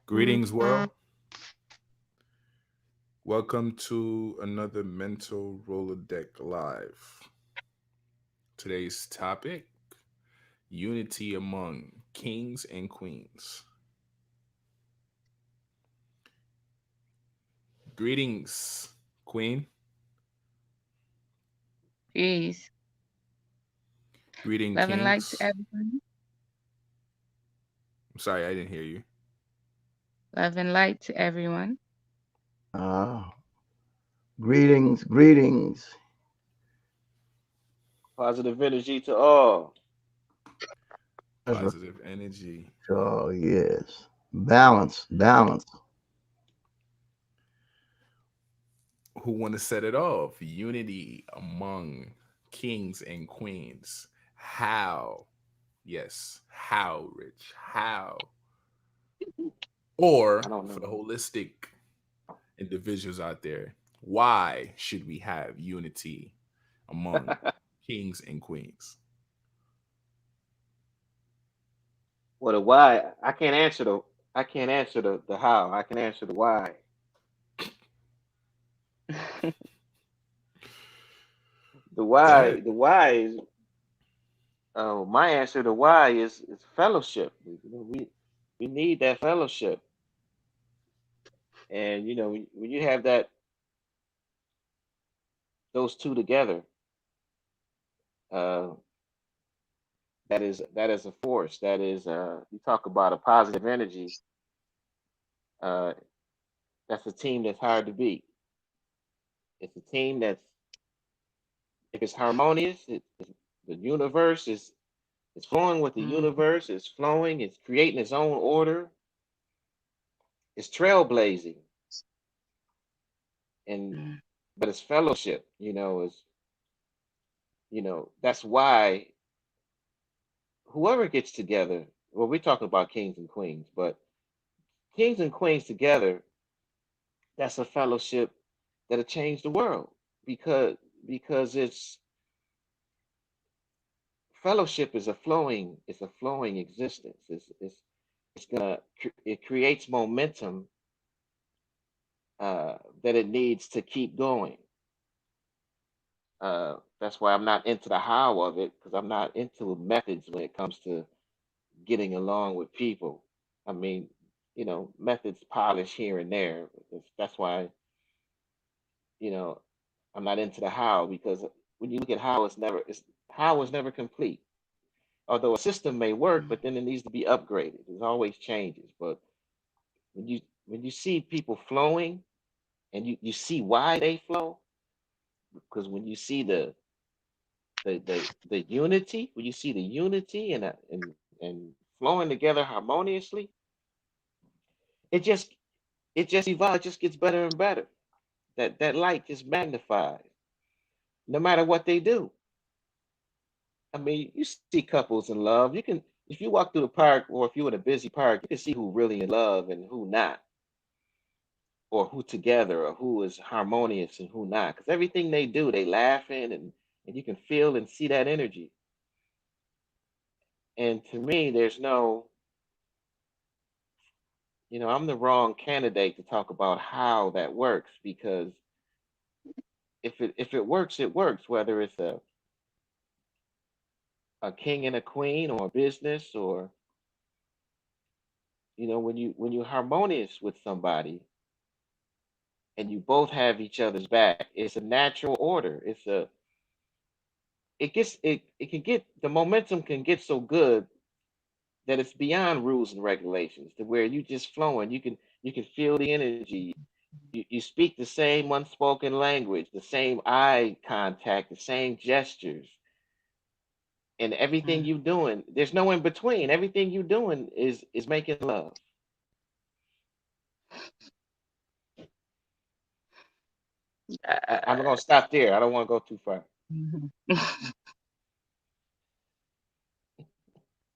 Greetings, world. Welcome to another Mental Rolodeck Live. Today's topic: unity among kings and queens. Greetings, Queen. Peace. Greeting, Love and light to Kings. everyone. I'm sorry, I didn't hear you. Love and light to everyone. Ah, greetings, greetings. Positive energy to all. That's right. Positive energy. Oh, yes. Balance, balance. Who want to set it off? Unity among kings and queens. How? Yes, how, Rich? How? Or I don't for the know. holistic individuals out there, why should we have unity among kings and queens? Well, the why I can't answer the how. I can answer the why. Go ahead. The why is my answer to why is fellowship. We need that fellowship, and when you have those two together, uh, that is a force. That is you talk about a positive energy. Uh, that's a team that's hard to beat. It's a team that's if it's harmonious, the universe is it's flowing with the Mm, universe. It's flowing. It's creating its own order. It's trailblazing, and mm, but it's fellowship. Is that's why whoever gets together. Well, we're talking about kings and queens, but kings and queens together, that's a fellowship that'll change the world because it's fellowship is a flowing existence. It creates momentum that it needs to keep going. That's why I'm not into the how of it because I'm not into methods when it comes to getting along with people. I mean, methods polish here and there. That's why you know I'm not into the how because when you look at how is never complete. Although a system may work, but mm, then it needs to be upgraded. There's always changes. But when you see people flowing and you see why they flow, because when you see the unity, when you see the unity and flowing together harmoniously, it just evolves, it just gets better and better. That light just magnifies, no matter what they do. I mean, you see couples in love. You can if you walk through the park or if you're in a busy park, you can see who really in love and who not, or who together or who is harmonious and who not. Because everything they do, they laughing and you can feel and see that energy. And to me, there's no I'm the wrong candidate to talk about how that works because if it works, it works. Whether it's a king and a queen or a business or when you're harmonious with somebody and you both have each other's back, it's a natural order. It can get the momentum can get so good that it's beyond rules and regulations to where you just flowing. You can feel the energy. You speak the same unspoken language, the same eye contact, the same gestures, and everything mm. you doing. There's no in between. Everything you doing is making love. I'm gonna stop there. I don't want to go too far. Mhm.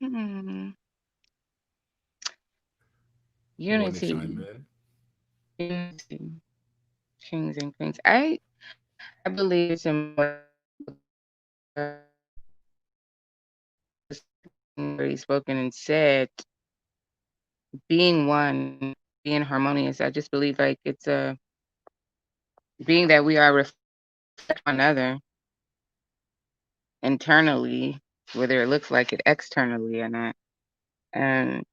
Mm. You want to Unity, chime in? unity, kings and queens. I believe it's important because already spoken and said, being one. being harmonious. I just believe like it's a being that we are reflecting one another internally, whether it looks like it externally or not, and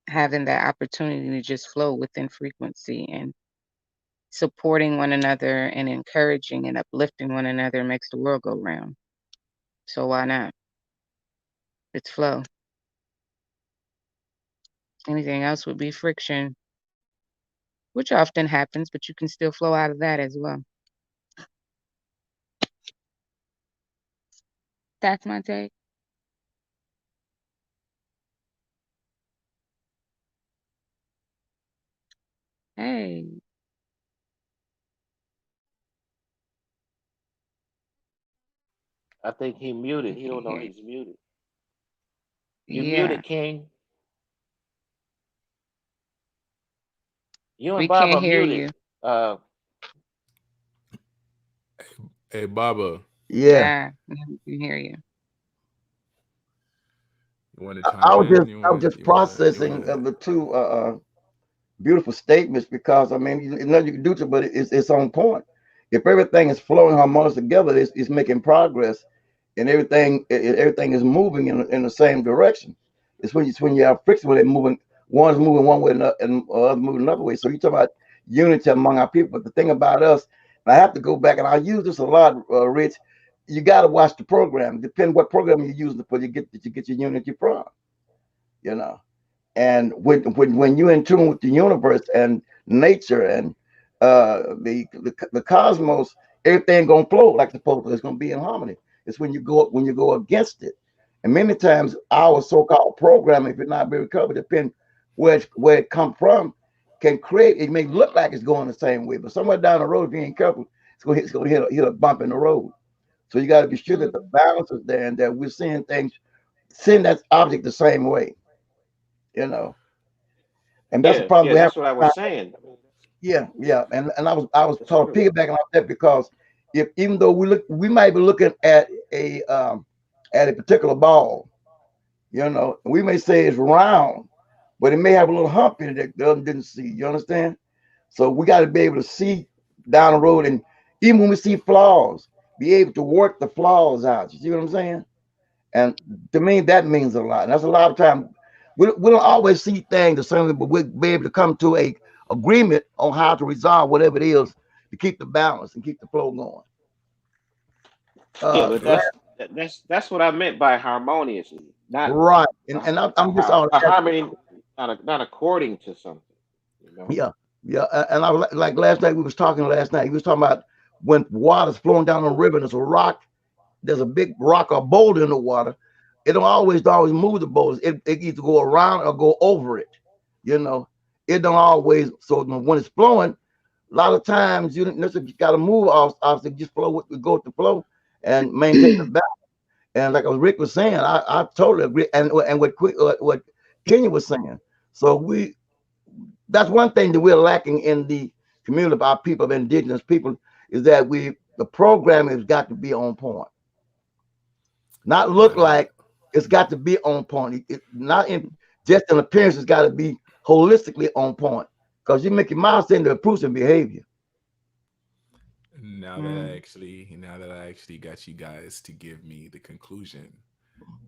having that opportunity to just flow within frequency and supporting one another and encouraging and uplifting one another makes the world go round. So why not? It's flow. Anything else would be friction, which often happens, but you can still flow out of that as well. That's my take. Hey, I think he muted. we He can't don't know hear you. he's muted. You Yeah, muted, King. You and we Bob can't are hear muted. you. Uh, Hey, Baba, Yeah. Now we can hear you. you want to I, chime in? I was just You want processing to? the two beautiful statements because I mean, nothing you can do to it, but it's on point. If everything is flowing harmonious together, it's making progress, and everything is moving in the same direction. It's when you have friction when they're moving, one's moving one way and other moving another way. So you talk about unity among our people, but the thing about us, and I have to go back and I use this a lot, Rich. You got to watch the program. Depend what program you're using for you get your unity from. You know. And when you're in tune with the universe and nature and the cosmos, everything gonna flow like it's supposed to. It's gonna be in harmony. It's when you go against it. And many times our so-called programming, if you're not very covered, depend where it come from, can create. It may look like it's going the same way, but somewhere down the road, if you ain't careful, it's gonna hit a bump in the road. So you got to be sure that the Mm. balance is there and that we're seeing that object the same way. You know. And that's the yeah, problem yeah, we have. that's what I was saying. I mean, Yeah, yeah, and I was that's taught true. piggybacking off that because if even though we might be looking at a particular ball, we may say it's round, but it may have a little hump in it that the other didn't see. You understand? So we got to be able to see down the road, and even when we see flaws, be able to work the flaws out. You see what I'm saying? And to me, that means a lot. And that's a lot of time. We don't always see things the same way, but we'll be able to come to a agreement on how to resolve whatever it is to keep the balance and keep the flow going. Yeah, but Okay. that's what I meant by harmoniously, not Right. And I'm just all a harmony, not according to something. You know. yeah, yeah. And I was like last night, we was talking last night. We was talking about when water's flowing down a river and there's a rock, there's a big rock or boulder in the water. It don't always move the boulders. It either go around or go over it. You know, it don't always. So when it's flowing, a lot of times you don't necessarily got to move off to just flow with go with the flow and maintain the balance. And like Rick was saying, I totally agree. And what Kenya was saying. So that's one thing that we're lacking in the community of our people, of indigenous people, is that the program has got to be on point. Not look Now, like, it's got to be on point. Not in just an appearance, it's got to be holistically on point. Because you make your mouse into approving behavior. Mm. now that I actually got you guys to give me the conclusion,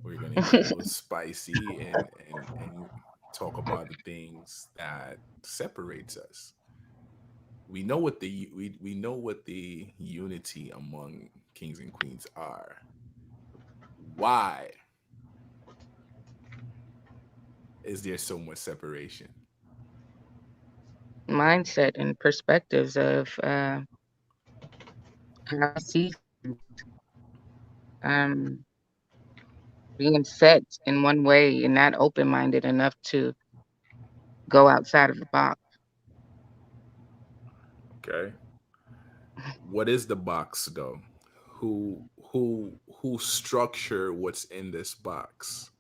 we're gonna get a little spicy and talk about the things that separates us. We know what the unity among kings and queens are. Why is there so much separation? Mindset and perspectives of how we see things. Um, being set in one way and not open-minded enough to go outside of the box. Okay. What is the box though? Who structure what's in this box?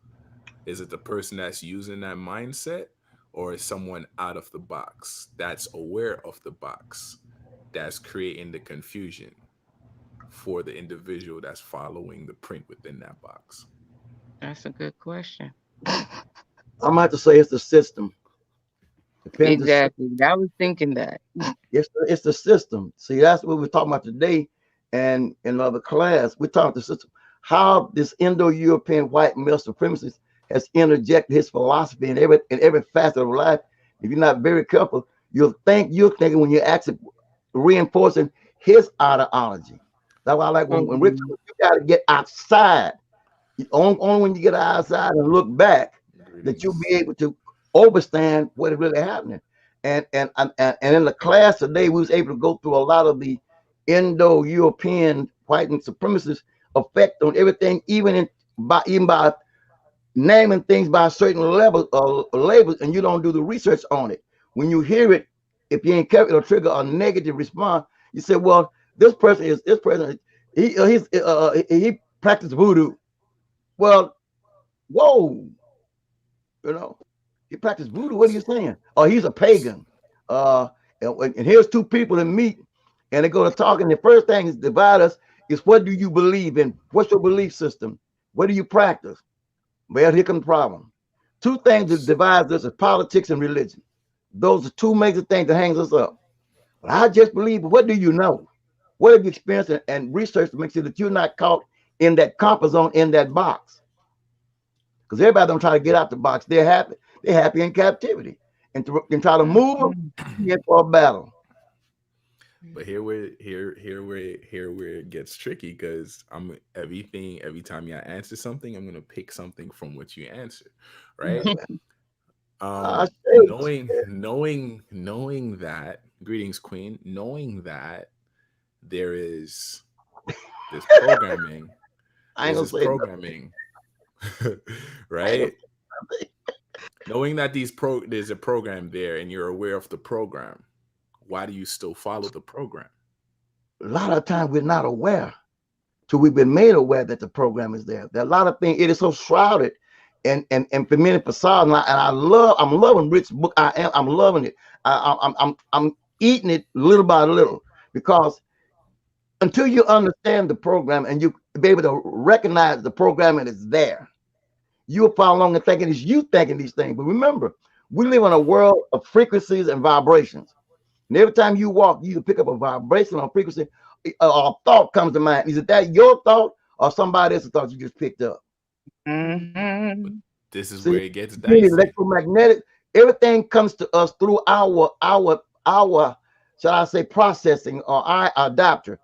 Is it the person that's using that mindset, or is someone out of the box that's aware of the box that's creating the confusion for the individual that's following the print within that box? That's a good question. I'm going to have to say it's the system. Depends. Exactly. I was thinking that. It's the system. See, that's what we're talking about today. And in another class, we're talking about the system. How this Indo-European white male supremacist has interjected his philosophy in every facet of life. If you're not very careful, you're thinking when you're actually reinforcing his ideology. That's why I like when Rick, Mhm. you got to get outside. Only when you get outside and look back that you'll be Greetings. able to understand what is really happening. And in the class today, we was able to go through a lot of the Indo-European white and supremacist effect on everything, even by naming things by a certain level labels, and you don't do the research on it. When you hear it, if you ain't careful, it'll trigger a negative response. You say, "Well, this person. He practiced voodoo." Well, whoa, you know, he practiced voodoo. What are you saying? Oh, he's a pagan. Uh, and here's two people that meet, and they go to talk, and the first thing is divide us is what do you believe in? What's your belief system? What do you practice? Well, here comes the problem. Two things that divide us is politics and religion. Those are two major things that hangs us up. But I just believe. What do you know? What have you experienced and research to make sure that you're not caught in that comfort zone in that box? Because everybody don't try to get out the box. They're happy. They're happy in captivity, and try to move them Mhm. for a battle. But here where it gets tricky because I'm everything every time you answer something, I'm gonna pick something from what you answer, right? I Knowing that, greetings, Queen, knowing that there is this programming, I ain't there's gonna this say nothing. programming, I ain't gonna right? say nothing. Knowing that there's a program there and you're aware of the program, why do you still follow the program? A lot of times we're not aware till we've been made aware that the program is there. There are a lot of things. It is so shrouded and for many facade. I'm loving Rick's book. I'm loving it. I'm eating it little by little because until you understand the program and you be able to recognize the program and it's there, you'll follow along and thinking it's you thinking these things. But remember, we live in a world of frequencies and vibrations. And every time you walk, you can pick up a vibration or frequency. A thought comes to mind. Is it that your thought or somebody else's thought you just picked up? But Mhm. this is See, where it gets dicey. electromagnetic. Everything comes to us through our shall I say processing or our adapter.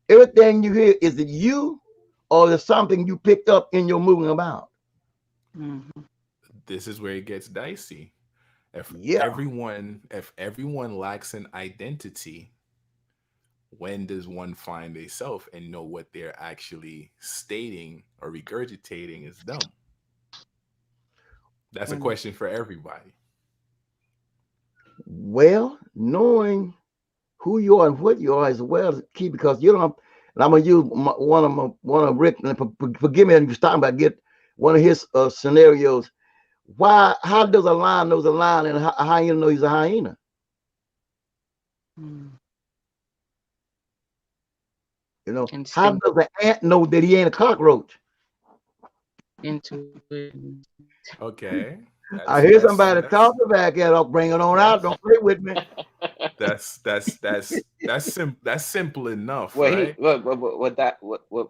Everything you hear, is it you or is it something you picked up in your moving about? Mhm. This is where it gets dicey. Yeah. If everyone lacks an identity, when does one find a self and know what they're actually stating or regurgitating is them? That's a Mm. question for everybody. Well, knowing who you are and what you are is well is key because you don't. And I'm gonna use one of Rick. And forgive me, and you talking about get one of his scenarios. Why? How does a lion knows a lion and a hyena know he's a hyena? Mm. You know, how Instinct, does an ant know that he ain't a cockroach? intuition. Okay, I that's hear that's somebody that's talking back at up, bring it on out. that's Don't play with me. that's simple enough, Well, right? what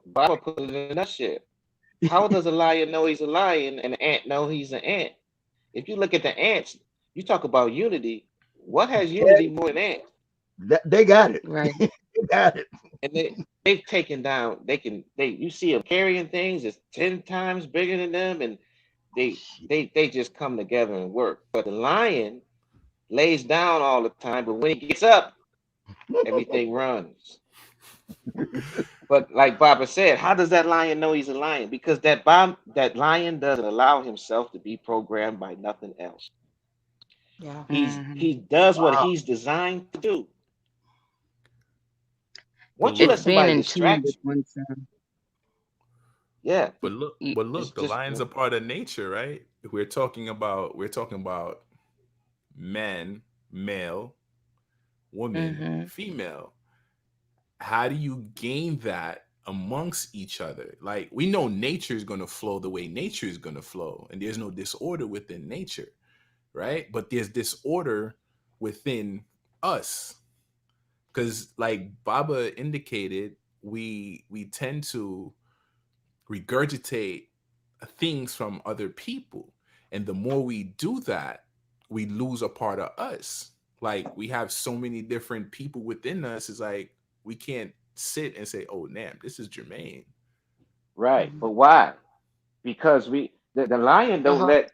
Baba put it in a nutshell. How does a lion know he's a lion and an ant know he's an ant? If you look at the ants, you talk about unity. What has Yeah, unity more than ants? they got it. Right. They got it. And they've taken down. They you see them carrying things that's 10 times bigger than them, and they just come together and work. But the lion lays down all the time, but when he gets up, everything runs. But like Baba said, how does that lion know he's a lion? Because that lion doesn't allow himself to be programmed by nothing else. Yeah. He Mhm. does what Wow. he's designed to do. But Once you It's let look, being somebody in tune distract with you, oneself. yeah, Y- but it's look, the just lion's a part of nature, right? We're talking about man, male, woman, Mhm. female. How do you gain that amongst each other? Like we know nature is going to flow the way nature is going to flow, and there's no disorder within nature, right? But there's disorder within us. Because like Baba indicated, we tend to regurgitate things from other people, and the more we do that, we lose a part of us. Like we have so many different people within us. It's like we can't sit and say, oh damn, this is Jermaine. Right. Mhm. But why? Because the lion don't Uh-huh. let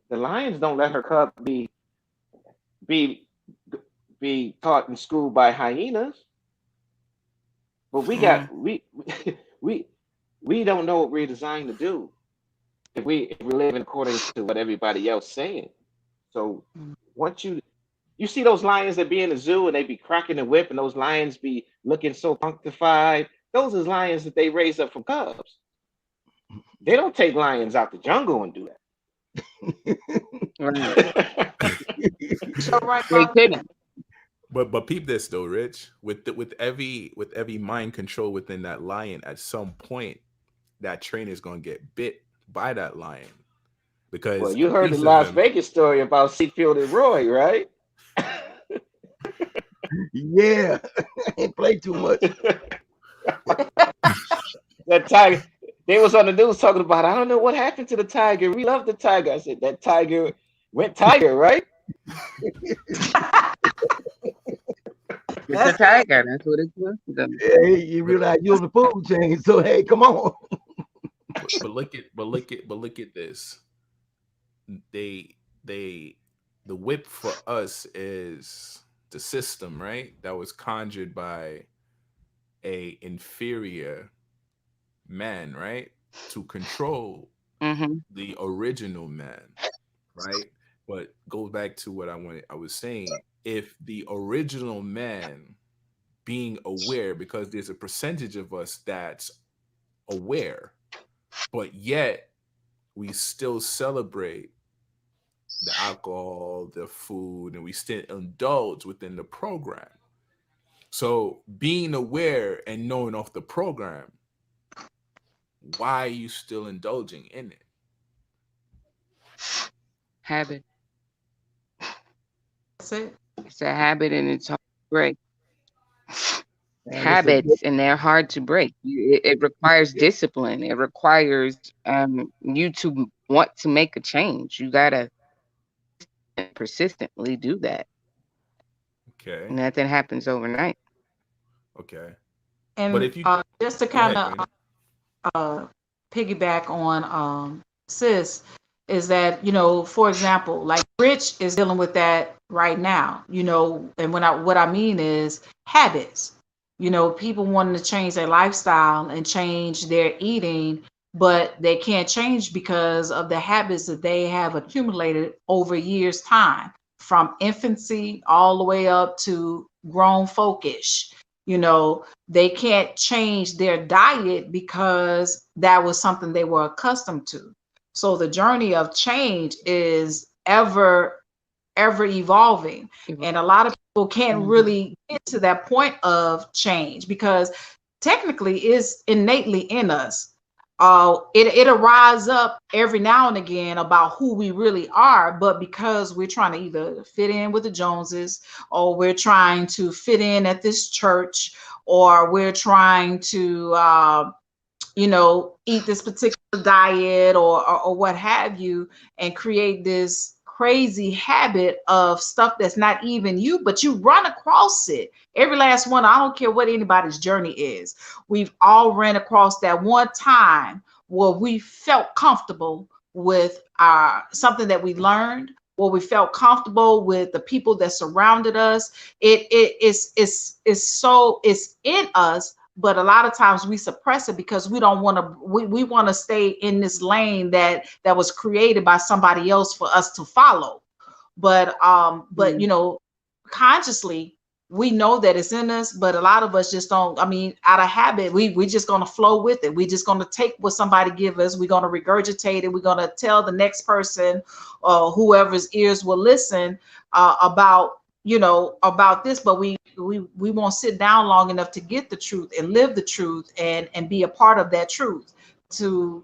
the lions don't let her cub be be taught in school by hyenas. But Mm. we we don't know what we're designed to do if we're living according to what everybody else saying. So Mm. once you see those lions that be in the zoo and they be cracking the whip and those lions be looking so punctified, those is lions that they raise up from cubs. They don't take lions out the jungle and do Right. that. So right, They Bob. couldn't. But peep this though, Rich. With every mind control within that lion, at some point, that trainer is gonna get bit by that lion Well, because a you heard the piece of Las him. Vegas story about Seafield and Roy, right? Yeah, ain't play too much. That tiger, they was on the news talking about, I don't know what happened to the tiger. We love the tiger. I said, that tiger went tiger, right? It's a That's tiger. That's what it's was to them. Yeah, you But realize you on the food chain, so hey, come on. but look at this. They they the whip for us is the system, right? That was conjured by a inferior man, right? To control Mm-hmm. the original man, right? But goes back to what I was saying. If the original man being aware, because there's a percentage of us that's aware, but yet we still celebrate the alcohol, the food, and we still indulge within the program. So being aware and knowing off the program, why are you still indulging in it? Habit. it. It's a habit and it's hard to break. And it's a Habits and they're hard to break. It requires discipline. It requires you to want to make a change. You gotta persistently do that. Okay, Nothing happens overnight. okay. But And if you just to go kind ahead, of Queen. piggyback on sis, is that, for example, like Rich is dealing with that right now, and what I mean is habits. People wanting to change their lifestyle and change their eating, but they can't change because of the habits that they have accumulated over years time, from infancy all the way up to grown folkish. They can't change their diet because that was something they were accustomed to. So the journey of change is ever evolving, and a lot of people can't Mhm. really get to that point of change because technically it's innately in us. It arises up every now and again about who we really are, but because we're trying to either fit in with the Joneses, or we're trying to fit in at this church, or we're trying to eat this particular diet, or what have you, and create this crazy habit of stuff that's not even you, but you run across it. Every last one, I don't care what anybody's journey is. We've all ran across that one time where we felt comfortable with something that we learned, where we felt comfortable with the people that surrounded us. It's in us, but a lot of times we suppress it because we don't want to. We want to stay in this lane that was created by somebody else for us to follow. But Mm. consciously we know that it's in us, but a lot of us just don't. I mean, out of habit, we just gonna flow with it. We just gonna take what somebody give us. We're gonna regurgitate it. We're gonna tell the next person, whoever's ears will listen, about this, but we won't sit down long enough to get the truth and live the truth and be a part of that truth, to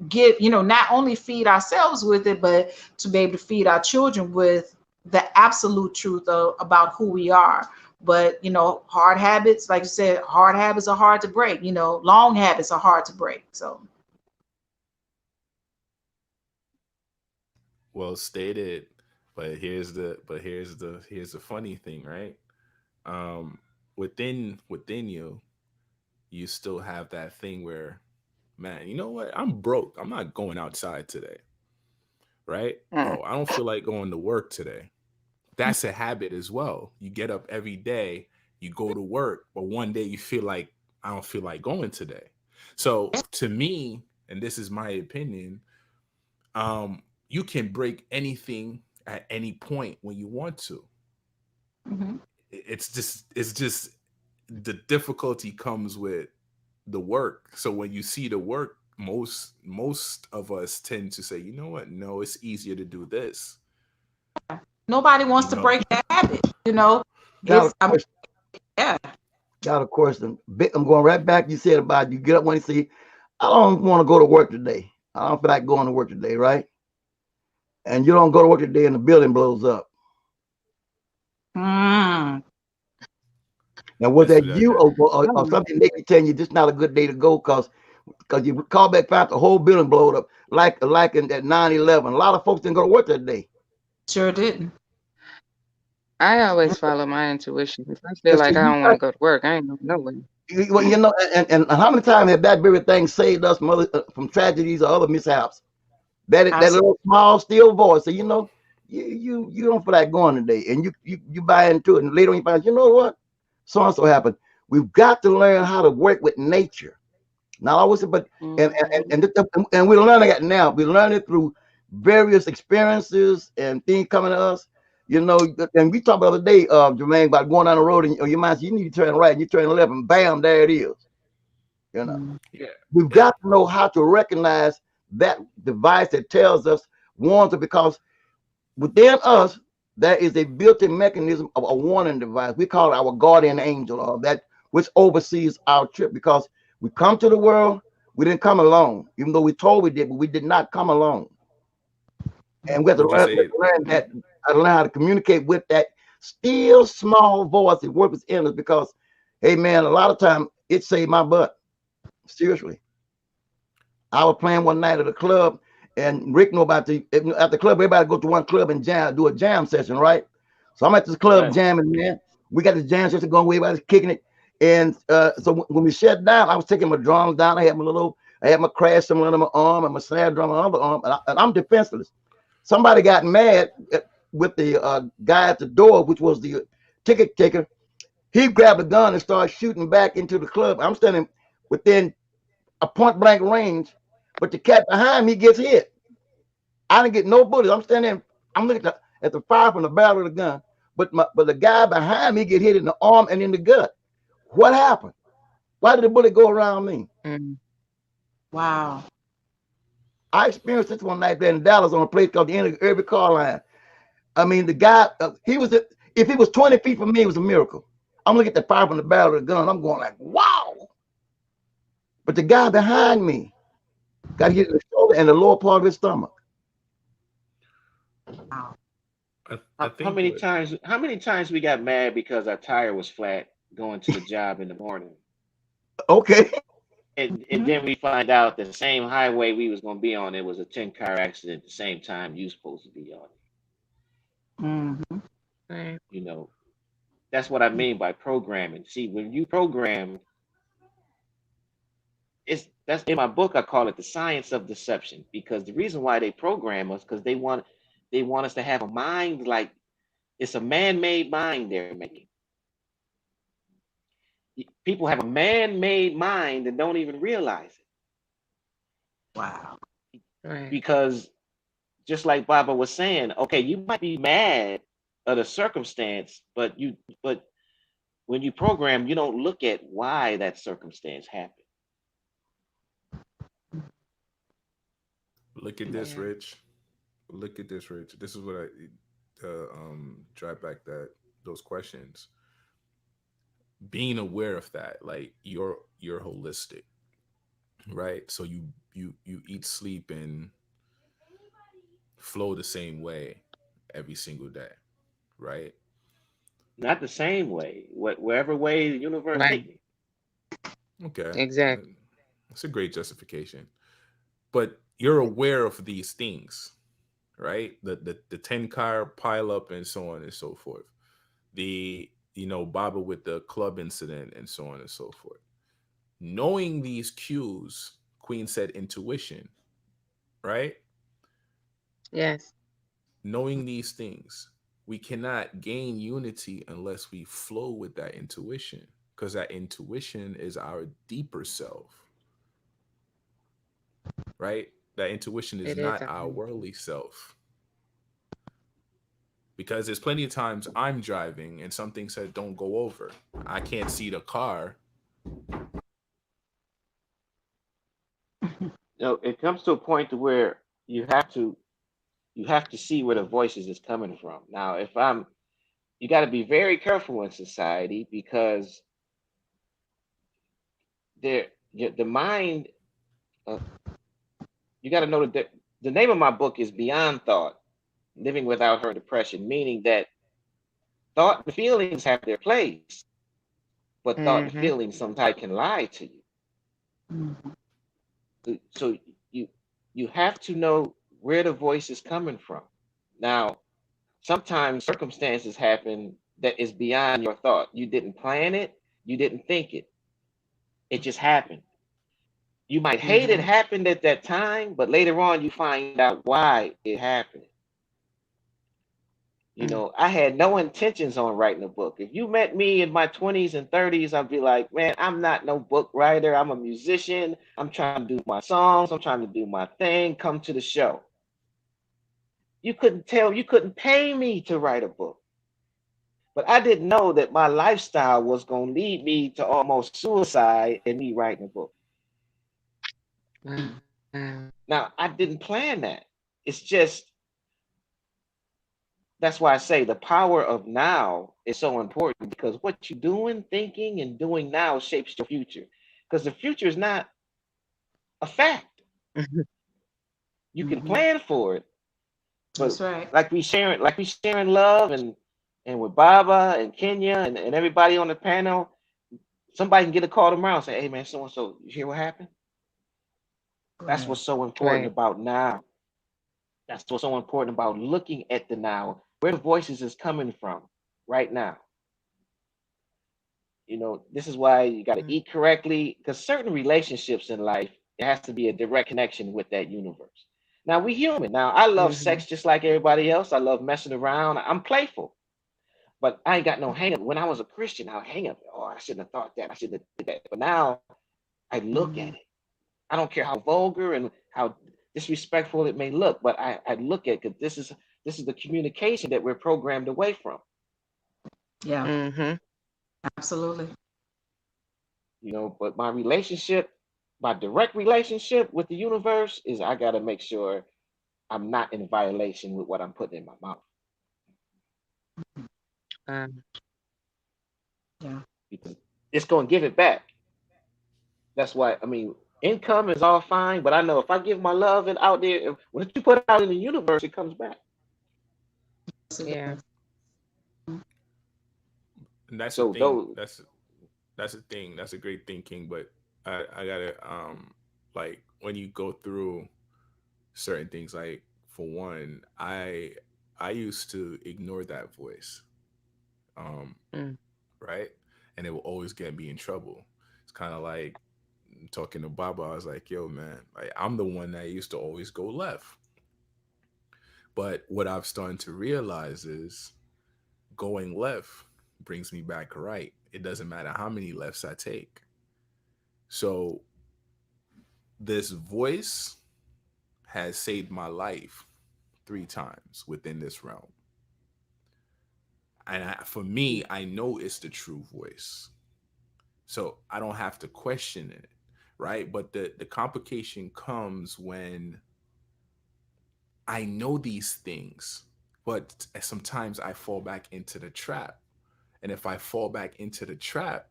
get, not only feed ourselves with it, but to be able to feed our children with the absolute truth of about who we are. But hard habits, like you said, hard habits are hard to break. Long habits are hard to break. So Well stated. But here's the funny thing, right? Um, within you, you still have that thing where, man, you know what? I'm broke. I'm not going outside today, right? Mm. Oh, I don't feel like going to work today. That's a habit as well. You get up every day, you go to work, but one day you feel like, I don't feel like going today. So to me, and this is my opinion, you can break anything at any point when you want to. mhm. It's just the difficulty comes with the work. So when you see the work, most of us tend to say, you know what? No, it's easier to do this. Nobody wants You to know, break that habit. You know, Got a I mean, question. yeah, Got a question. I'm going right back. You said about you get up when you see, I don't want to go to work today. I don't feel like going to work today, right? And you don't go to work today and the building blows up. mm, Now, was this that is you or Oh, something they telling you this not a good day to go because you call back found the whole building blowed up like in that 9/11. A lot of folks didn't go to work that day. sure didn't. I always follow my intuition. If I feel And so like I don't want to go to work, I ain't going nowhere. well, and how many times have that very thing saved us from tragedies or other mishaps? That Absolutely. little small still voice. So you don't feel like going today, and you buy into it, and later on you find you know what, so and so happened. We've got to learn how to work with nature. Not always, but Mhm. and we're learning it now. We learn it through various experiences and things coming to us. And we talked the other day, Jermaine, about going down the road and your mind says you need to turn right, and you turn left, and bam, there it is. You know, Mm. yeah, we've yeah. got to know how to recognize that device that tells us warns us because within us there is a built-in mechanism of a warning device. We call it our guardian angel, or that which oversees our trip. Because we come to the world, we didn't come alone, even though we told we did, but we did not come alone. And we have to Would you learn, say? that, I learn how to communicate with that still small voice that works in us. Because, hey man, a lot of time it saved my butt. Seriously. I was playing one night at a club, and Rick know about at the club. Everybody go to one club and jam, do a jam session, right? So I'm at this club Right. jamming, man. We got the jam session going. Everybody's kicking it, and so when we shut down, I was taking my drums down. I had my crash cymbal under my arm and my snare drum on the other arm, and I'm defenseless. Somebody got mad with the guy at the door, which was the ticket taker. He grabbed a gun and started shooting back into the club. I'm standing within a point blank range, but the cat behind me gets hit. I didn't get no bullets. I'm standing there, I'm looking at the fire from the barrel of the gun, but the guy behind me get hit in the arm and in the gut. What happened? Why did the bullet go around me? Mm. Wow. I experienced this one night there in Dallas on a place called the end of the Irving Car Line. I mean, the guy, if he was 20 feet from me, it was a miracle. I'm looking at the fire from the barrel of the gun. I'm going like, wow. But the guy behind me got hit in the shoulder and the lower part of his stomach. Wow. I How think many what times? How many times we got mad because our tire was flat going to the job in the morning, Okay. and then we find out the same highway we was gonna be on, it was a 10-car accident the same time you supposed to be on it. Mm-hmm. Right. You know, that's what I mean by programming. See, when you program, it's that's in my book. I call it the science of deception because the reason why they program us because they want us to have a mind like it's a man-made mind they're making. People have a man-made mind and don't even realize Wow. it Right. because just like Baba was saying, okay, you might be mad at a circumstance, but when you program, you don't look at why that circumstance happened. look at this, Yeah. Rich. Look at this, Rich. This is what I drive back that those questions. Being aware of that, like you're holistic, right? So you eat, sleep, and flow the same way every single day. right? Not the same way. Wherever way the universe Right. take me. Okay. Exactly. That's a great justification. But you're aware of these things, right? The 10 car pile up and so on and so forth. The, Baba with the club incident and so on and so forth. Knowing these cues, Queen said intuition, right? Yes. Knowing these things, we cannot gain unity unless we flow with that intuition, because that intuition is our deeper self, right? That intuition is It is. not our worldly self. Because there's plenty of times I'm driving and something said don't go over. I can't see the car. It comes to a point to where you have to you have to see where the voices is coming from. Now, if I'm you got to be very careful in society because there the mind uh, you got to know that the name of my book is Beyond Thought, Living Without Hurt and Depression, meaning that thought and feelings have their place, but thought and Mm-hmm. feelings sometimes can lie to you. Mhm. So you you have to know where the voice is coming from. Now, sometimes circumstances happen that is beyond your thought. You didn't plan it, you didn't think it. It just happened. You might hate it Mm-hmm. happened at that time, but later on you find out why it happened. Mm. I had no intentions on writing a book. If you met me in my 20s and 30s, I'd be like, man, I'm not no book writer. I'm a musician. I'm trying to do my songs. I'm trying to do my thing. Come to the show. You couldn't pay me to write a book. But I didn't know that my lifestyle was going to lead me to almost suicide and me writing a book. Wow. Now, I didn't plan that. It's just, that's why I say the power of now is so important because what you're doing, thinking, and doing now shapes your future. Because the future is not a fact. You can Mhm. plan for it, but That's right. like we sharing love and with Baba and Kenya and everybody on the panel, somebody can get a call tomorrow and say, hey man, so and so, you hear what happened? That's Right. what's so important Right. about now. That's what's so important about looking at the now, where the voices is coming from right now. This is why you got to Mm. eat correctly because certain relationships in life, it has to be a direct connection with that universe. Now, we human. Now, I love Mm-hmm. sex just like everybody else. I love messing around. I'm playful, but I ain't got no hang up. When I was a Christian, I'll hang up. Oh, I shouldn't have thought that. I shouldn't have did that. But now I look at Mhm. it. I don't care how vulgar and how disrespectful it may look, but I look at it because this is the communication that we're programmed away from. Yeah, Mm-hmm. absolutely. But my direct relationship with the universe is I got to make sure I'm not in violation with what I'm putting in my mouth Yeah. because it's going to give it back. That's why, I mean, income is all fine, but I know if I give my love and out there, when you put it out in the universe, it comes back. Yes, it Yeah. does. Mhm. And that's the So, thing. though, That's the thing. That's a great thinking, but I gotta like when you go through certain things, like for one, I used to ignore that voice. Um, Mm. right? And it will always get me in trouble. It's kind of like talking to Baba. I was like, yo, man, like I'm the one that used to always go left. But what I've started to realize is going left brings me back right. It doesn't matter how many lefts I take. So this voice has saved my life 3 times within this realm. And for me, I know it's the true voice. So I don't have to question it, right? But the complication comes when I know these things, but sometimes I fall back into the trap. And if I fall back into the trap,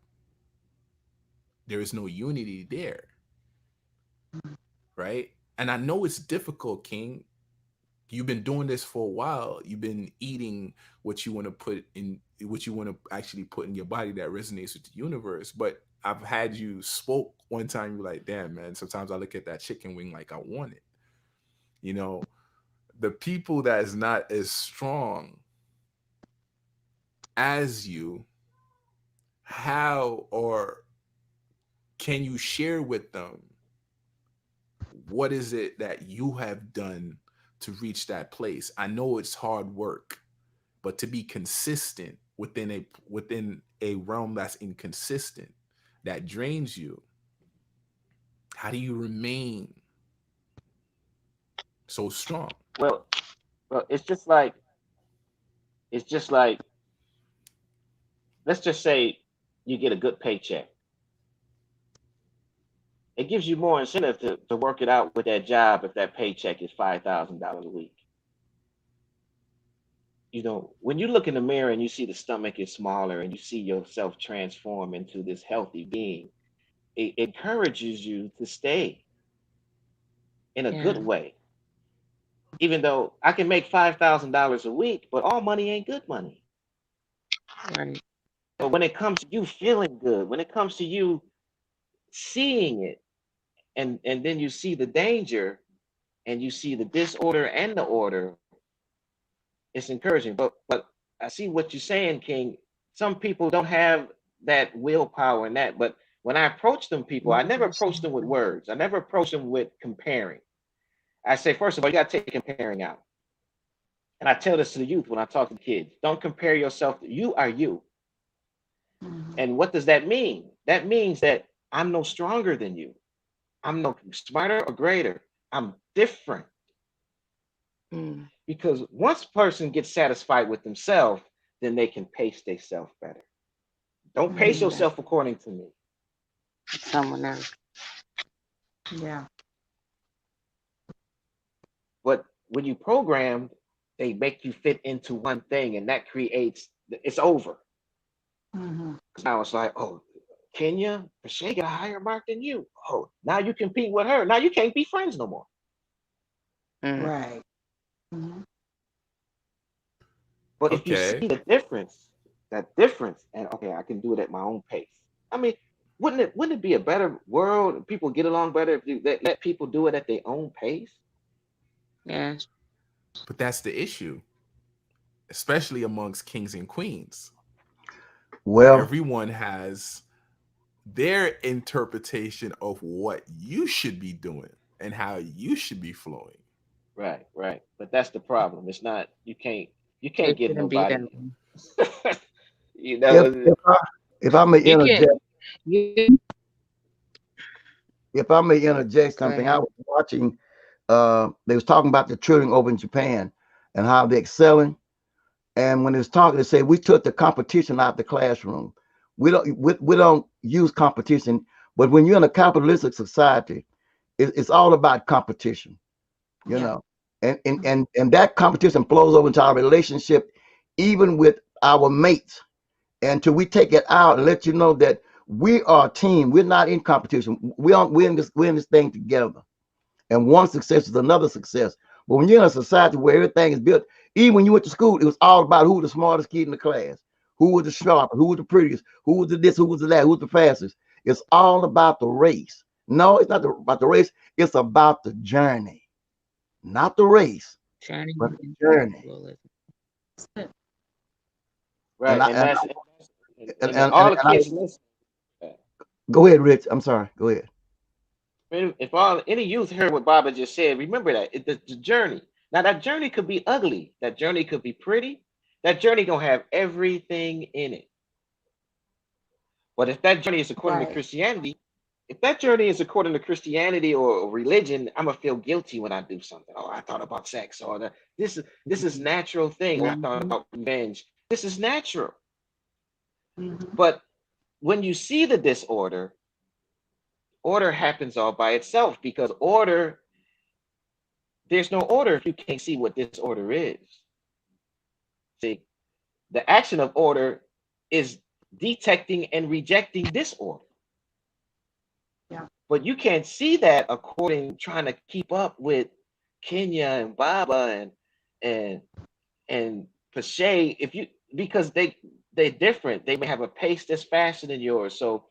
there is no unity there, right? And I know it's difficult, King, You've been doing this for a while. You've been eating what you want to put in, what you want to actually put in your body that resonates with the universe. But I've had you spoke one time, you're like, damn, man, sometimes I look at that chicken wing like I want it. You know, the people that is not as strong as you, how or can you share with them what is it that you have done to reach that place? I know it's hard work, but to be consistent within a realm that's inconsistent, that drains you, how do you remain so strong? Well, well, it's just like let's just say you get a good paycheck. It gives you more incentive to work it out with that job if that paycheck is $5,000 a week. When you look in the mirror and you see the stomach is smaller and you see yourself transform into this healthy being, it encourages you to stay in a good Yeah. way. Even though I can make $5,000 a week, but all money ain't good money. Right. But when it comes to you feeling good, when it comes to you seeing it, and then you see the danger and you see the disorder and the order, it's encouraging. But I see what you're saying, King. Some people don't have that willpower and that. But when I approach them, people, I never approach them with words. I never approach them with comparing. I say, first of all, you got to take comparing out. And I tell this to the youth when I talk to kids: don't compare yourself. You are you. Mhm. And what does that mean? That means that I'm no stronger than you. I'm no smarter or greater. I'm different. Mm. Because once a person gets satisfied with themselves, then they can pace themselves better. Don't pace Mhm. Yeah. yourself according to me. Someone else. Yeah. But when you program, they make you fit into one thing, and that creates it's over. Mhm. Now it's like, oh, Kenya, Shay got a higher mark than you. Oh, now you compete with her. Now you can't be friends no more. Mm. Right. Mhm. But if you see Okay. the difference, that difference, and okay, I can do it at my own pace. I mean, wouldn't it be a better world? If people get along better if you let people do it at their own pace. Yeah. But that's the issue, especially amongst kings and queens. Well, Everyone has their interpretation of what you should be doing and how you should be flowing. Right, right. But that's the problem. It's not you can't It get shouldn't be that nobody. way. you if know, if I if I may You can. interject, You if I may interject go something, I ahead. was watching. They was talking about the children over in Japan and how they're excelling. And when they was talking, they said we took the competition out of the classroom. We don't use competition, but when you're in a capitalistic society, it's all about competition, you Yeah. know. And that competition flows over into our relationship, even with our mates. Until we take it out and let you know that we are a team. We're not in competition. We're in this thing together. And one success is another success. But when you're in a society where everything is built, even when you went to school, it was all about who was the smartest kid in the class, who was the sharpest, who was the prettiest, who was the this, who was the that, who was the fastest. It's all about the race. No, it's not about the race. It's about the journey, not the race, Journey but the into journey. capitalism. And right, I and and that's and, and and, and, all the and I kids listen. go ahead, Rich. I'm sorry. Go ahead. If all any youth heard what Baba just said, remember that the journey. Now that journey could be ugly. That journey could be pretty. That journey gonna have everything in it. But if that journey is according to Right. Christianity, if that journey is according to Christianity or religion, I'm gonna feel guilty when I do something. Oh, I thought about sex, or this is natural thing. Oh, I thought Mm-hmm. about revenge. This is natural. Mhm. But when you see the disorder, order happens all by itself because order, there's no order if you can't see what disorder is. See, the action of order is detecting and rejecting disorder. Yeah. But you can't see that according trying to keep up with Kenya and Baba and Pache, if you because they're different. They may have a pace that's faster than yours. So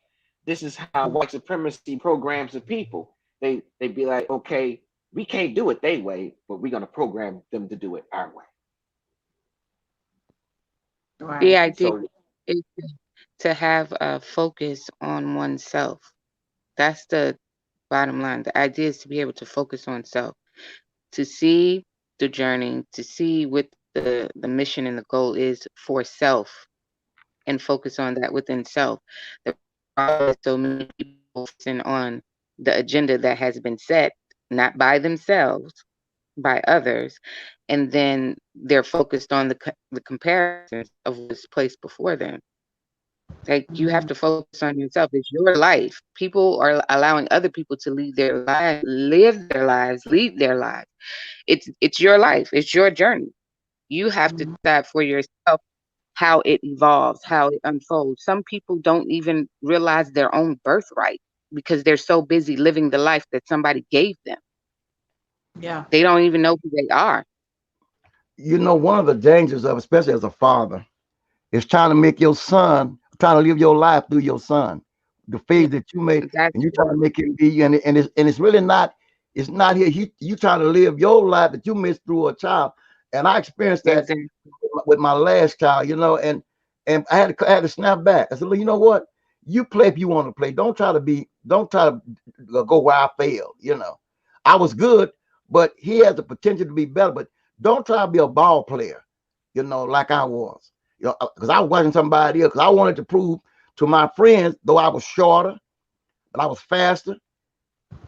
this is how white supremacy programs the people. They be like, okay, we can't do it their way, but we're gonna program them to do it our way. The Right. idea So is to have a focus on oneself. That's the bottom line. The idea is to be able to focus on self, to see the journey, to see what the mission and the goal is for self, and focus on that within self. The problem is so many people focusing on the agenda that has been set, not by themselves, by others, and then they're focused on the comparisons of what's placed before them. Like, you have Mhm. to focus on yourself. It's your life. People are allowing other people to lead their lives, live their lives, lead their lives. It's your life. It's your journey. You have to Mhm. decide for yourself how it evolves, how it unfolds. Some people don't even realize their own birthright because they're so busy living the life that somebody gave them. Yeah. They don't even know who they are. You know, one of the dangers of, especially as a father, is trying to make your son, trying to live your life through your son, the Yeah, phase that you made, that's and you trying true. to make him be, and it's really not, it's not here. You trying to live your life that you missed through a child, and I experienced that Exactly. with my last child, and I had to snap back. I said, look, you know what? You play if you want to play. Don't try to go where I failed. I was good, but he has the potential to be better. But don't try to be a ball player, like I was. Because I was watching somebody else. Because I wanted to prove to my friends, though I was shorter, but I was faster,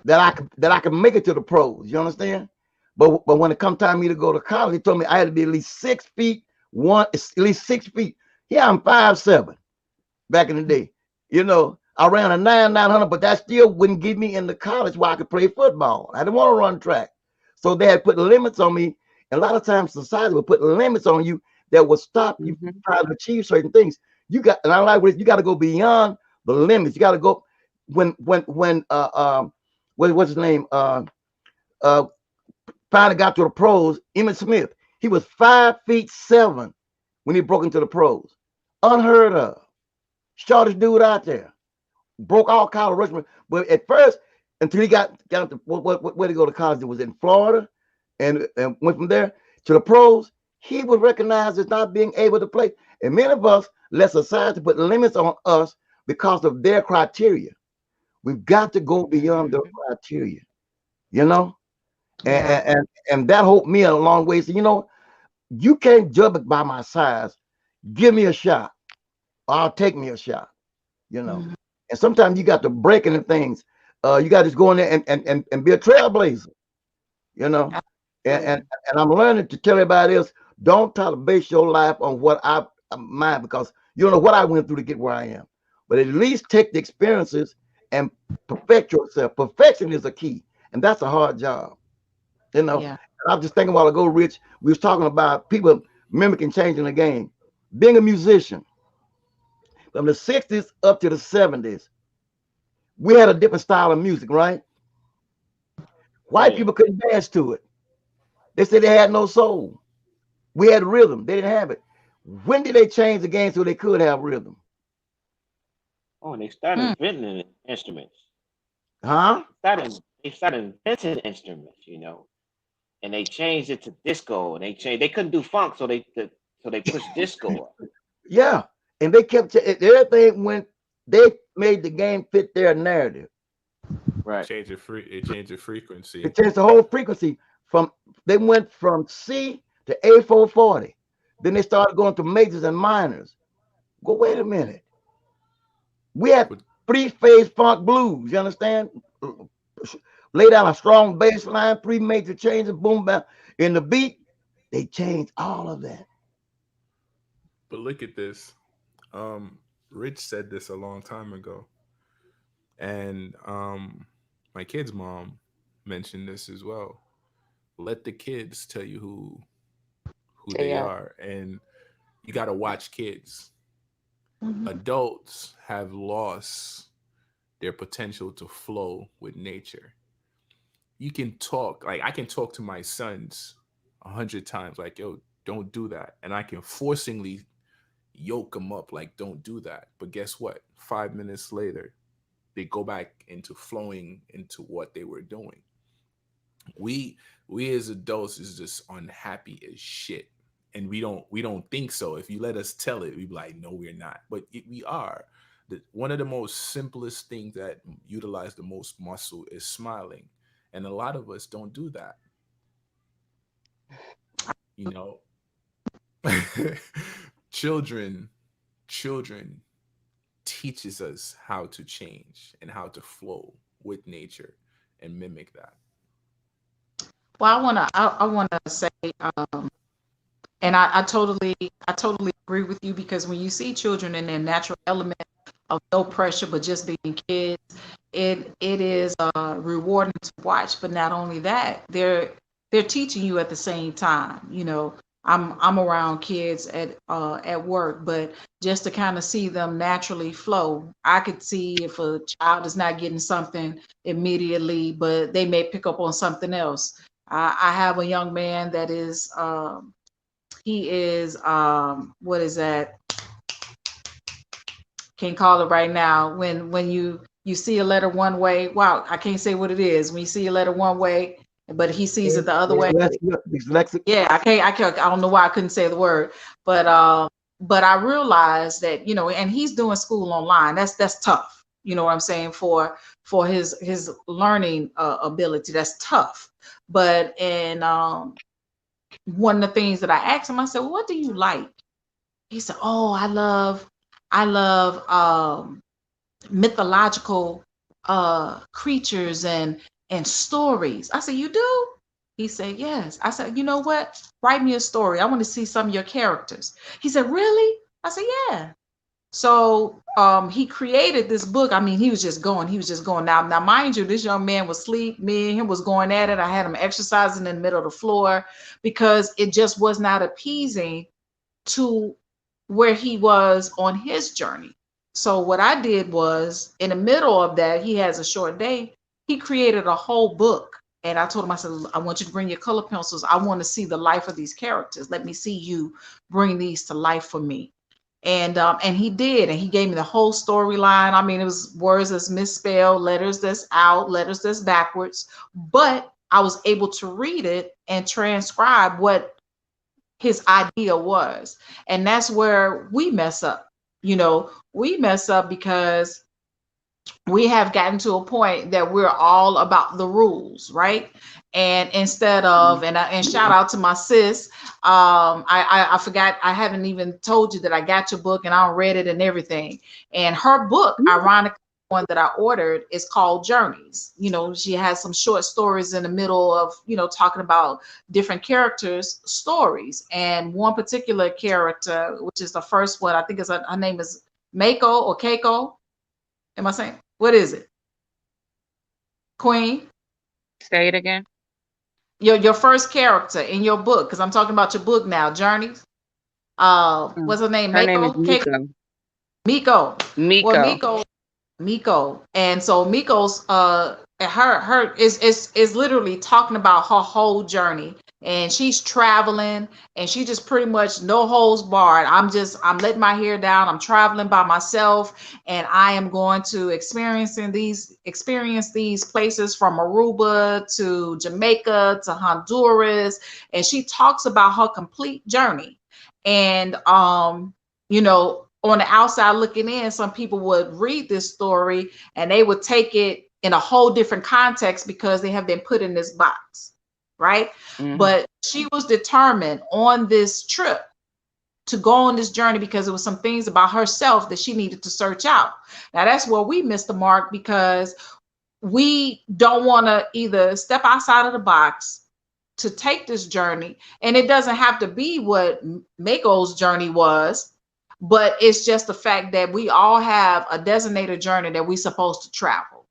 that I could make it to the pros. You understand? But when it come time for me to go to college, they told me I had to be at least 6 feet one, at least 6 feet. Yeah, I'm 5'7" back in the day. I ran a 900, but that still wouldn't get me into college where I could play football. I didn't want to run track. So they had put limits on me. And a lot of times society would put limits on you that would stop you from Hmm. trying to achieve certain things. And I like what you got to go beyond the limits. You got to go when what's his name? Uh finally got to the pros, Emmitt Smith. He was 5'7" when he broke into the pros. Unheard of. Shortest dude out there. Broke all college records. But at first, until he got to where to go to college, it was in Florida, and went from there to the pros. He was recognized as not being able to play. And many of us let society put limits on us because of their criteria. We've got to go beyond their Hmm. criteria, you know? And, Yeah. and, and that helped me a long way. So, you can't judge it by my size. Give me a shot. Or I'll take me a shot, you know. Mhm. And sometimes you got to break into things. You got to just go in there and be a trailblazer, you know. And, and Absolutely. and I'm learning to tell everybody else, don't try to base your life on what I mine, because you don't know what I went through to get where I am. But at least take the experiences and perfect yourself. Perfection is a key, and that's a hard job, you know. Yeah. I was just thinking a while ago, Rich, we was talking about people mimicking changing the game. Being a musician from the 60s up to the 70s, we had a different style of music, right? oh White yeah. people couldn't dance to it. They said they had no soul. We had rhythm. They didn't have it. When did they change the game so they could have rhythm? Oh, and they started Mm. inventing instruments. Huh? They started inventing instruments, and they changed it to disco. And they couldn't do funk, so they pushed disco up. Yeah. And they kept everything went. They made the game fit their narrative. Right. It changed the They frequency. changed the whole frequency from. They went from C to A440. Then they started going to majors and minors. Go, wait a minute. We had But three-phase funk blues. You understand? Lay down a strong bass line, three major changes, boom, bam. In the beat, they changed all of that. look at this. Rich said this a long time ago, and my kid's mom mentioned this as well. Let the kids tell you who They they are. are, and you got to watch kids. Mhm. Adults have lost their potential to flow with nature. You can talk, like I can talk to my sons 100 times, like, yo, don't do that. And I can forcingly yoke them up, like, don't do that. But guess what? 5 minutes later, they go back into flowing into what they were doing. we we as adults is just unhappy as shit, and we don't think so. If you let us tell it, we be like, no, we're not, but we are. One of the most simplest things that utilize the most muscle is smiling, and a lot of us don't do that, you know. children children teaches us how to change and how to flow with nature and mimic that. Well, I wanna say, and I totally agree with you, because when you see children in their natural element of no pressure but just being kids, it is rewarding to watch. But not only that, they're teaching you at the same time. I'm around kids at work, but just to kind of see them naturally flow, I could see if a child is not getting something immediately, but they may pick up on something else. I have a young man that is he is what is that, can't call it right now. When you see a letter one way, wow, I can't say what it is. When you see a letter one way, but he sees it the other way. Dyslexic. Yeah, I don't know why I couldn't say the word, but I realized that, and he's doing school online. That's tough. You know what I'm saying, for his learning ability. That's tough. But and one of the things that I asked him, I said, well, what do you like? He said, oh, I love mythological creatures and stories. I said, you do? He said, yes. I said, you know what? Write me a story. I want to see some of your characters. He said, really? I said, yeah. So he created this book. I mean, he was just going. He was just going. Now, mind you, this young man was asleep. Me and him was going at it. I had him exercising in the middle of the floor because it just was not appeasing to where he was on his journey. So what I did was, in the middle of that, he has a short day. He created a whole book. And I told him, I said, I want you to bring your color pencils. I want to see the life of these characters. Let me see you bring these to life for me. And he did, and he gave me the whole storyline. I mean, it was words that's misspelled, letters that's out, letters that's backwards, but I was able to read it and transcribe what his idea was. And that's where we mess up. We mess up because we have gotten to a point that we're all about the rules, right? And instead of, and shout out to my sis, I forgot, I haven't even told you that I got your book and I read it and everything. And her book, ironically, one that I ordered, is called Journeys. She has some short stories in the middle of, talking about different characters' stories. And one particular character, which is the first one, I think is her name is Mako or Keiko. Am I saying, what is it? Queen? Say it again. Your first character in your book, because I'm talking about your book now, Journeys. Mm. What's her name? Her name is Mako? Keiko? Miko. Miko. Well, Miko. Miko. And so Miko's her is literally talking about her whole journey. And she's traveling and she just pretty much no holds barred. I'm letting my hair down. I'm traveling by myself and I am going to experience these places from Aruba to Jamaica to Honduras. And she talks about her complete journey. And on the outside looking in, some people would read this story and they would take it in a whole different context because they have been put in this box, right? Hmm. But she was determined on this trip to go on this journey because there was some things about herself that she needed to search out. Now that's where we missed the mark, because we don't want to either step outside of the box to take this journey. And it doesn't have to be what Mako's journey was, but it's just the fact that we all have a designated journey that we're supposed to travel,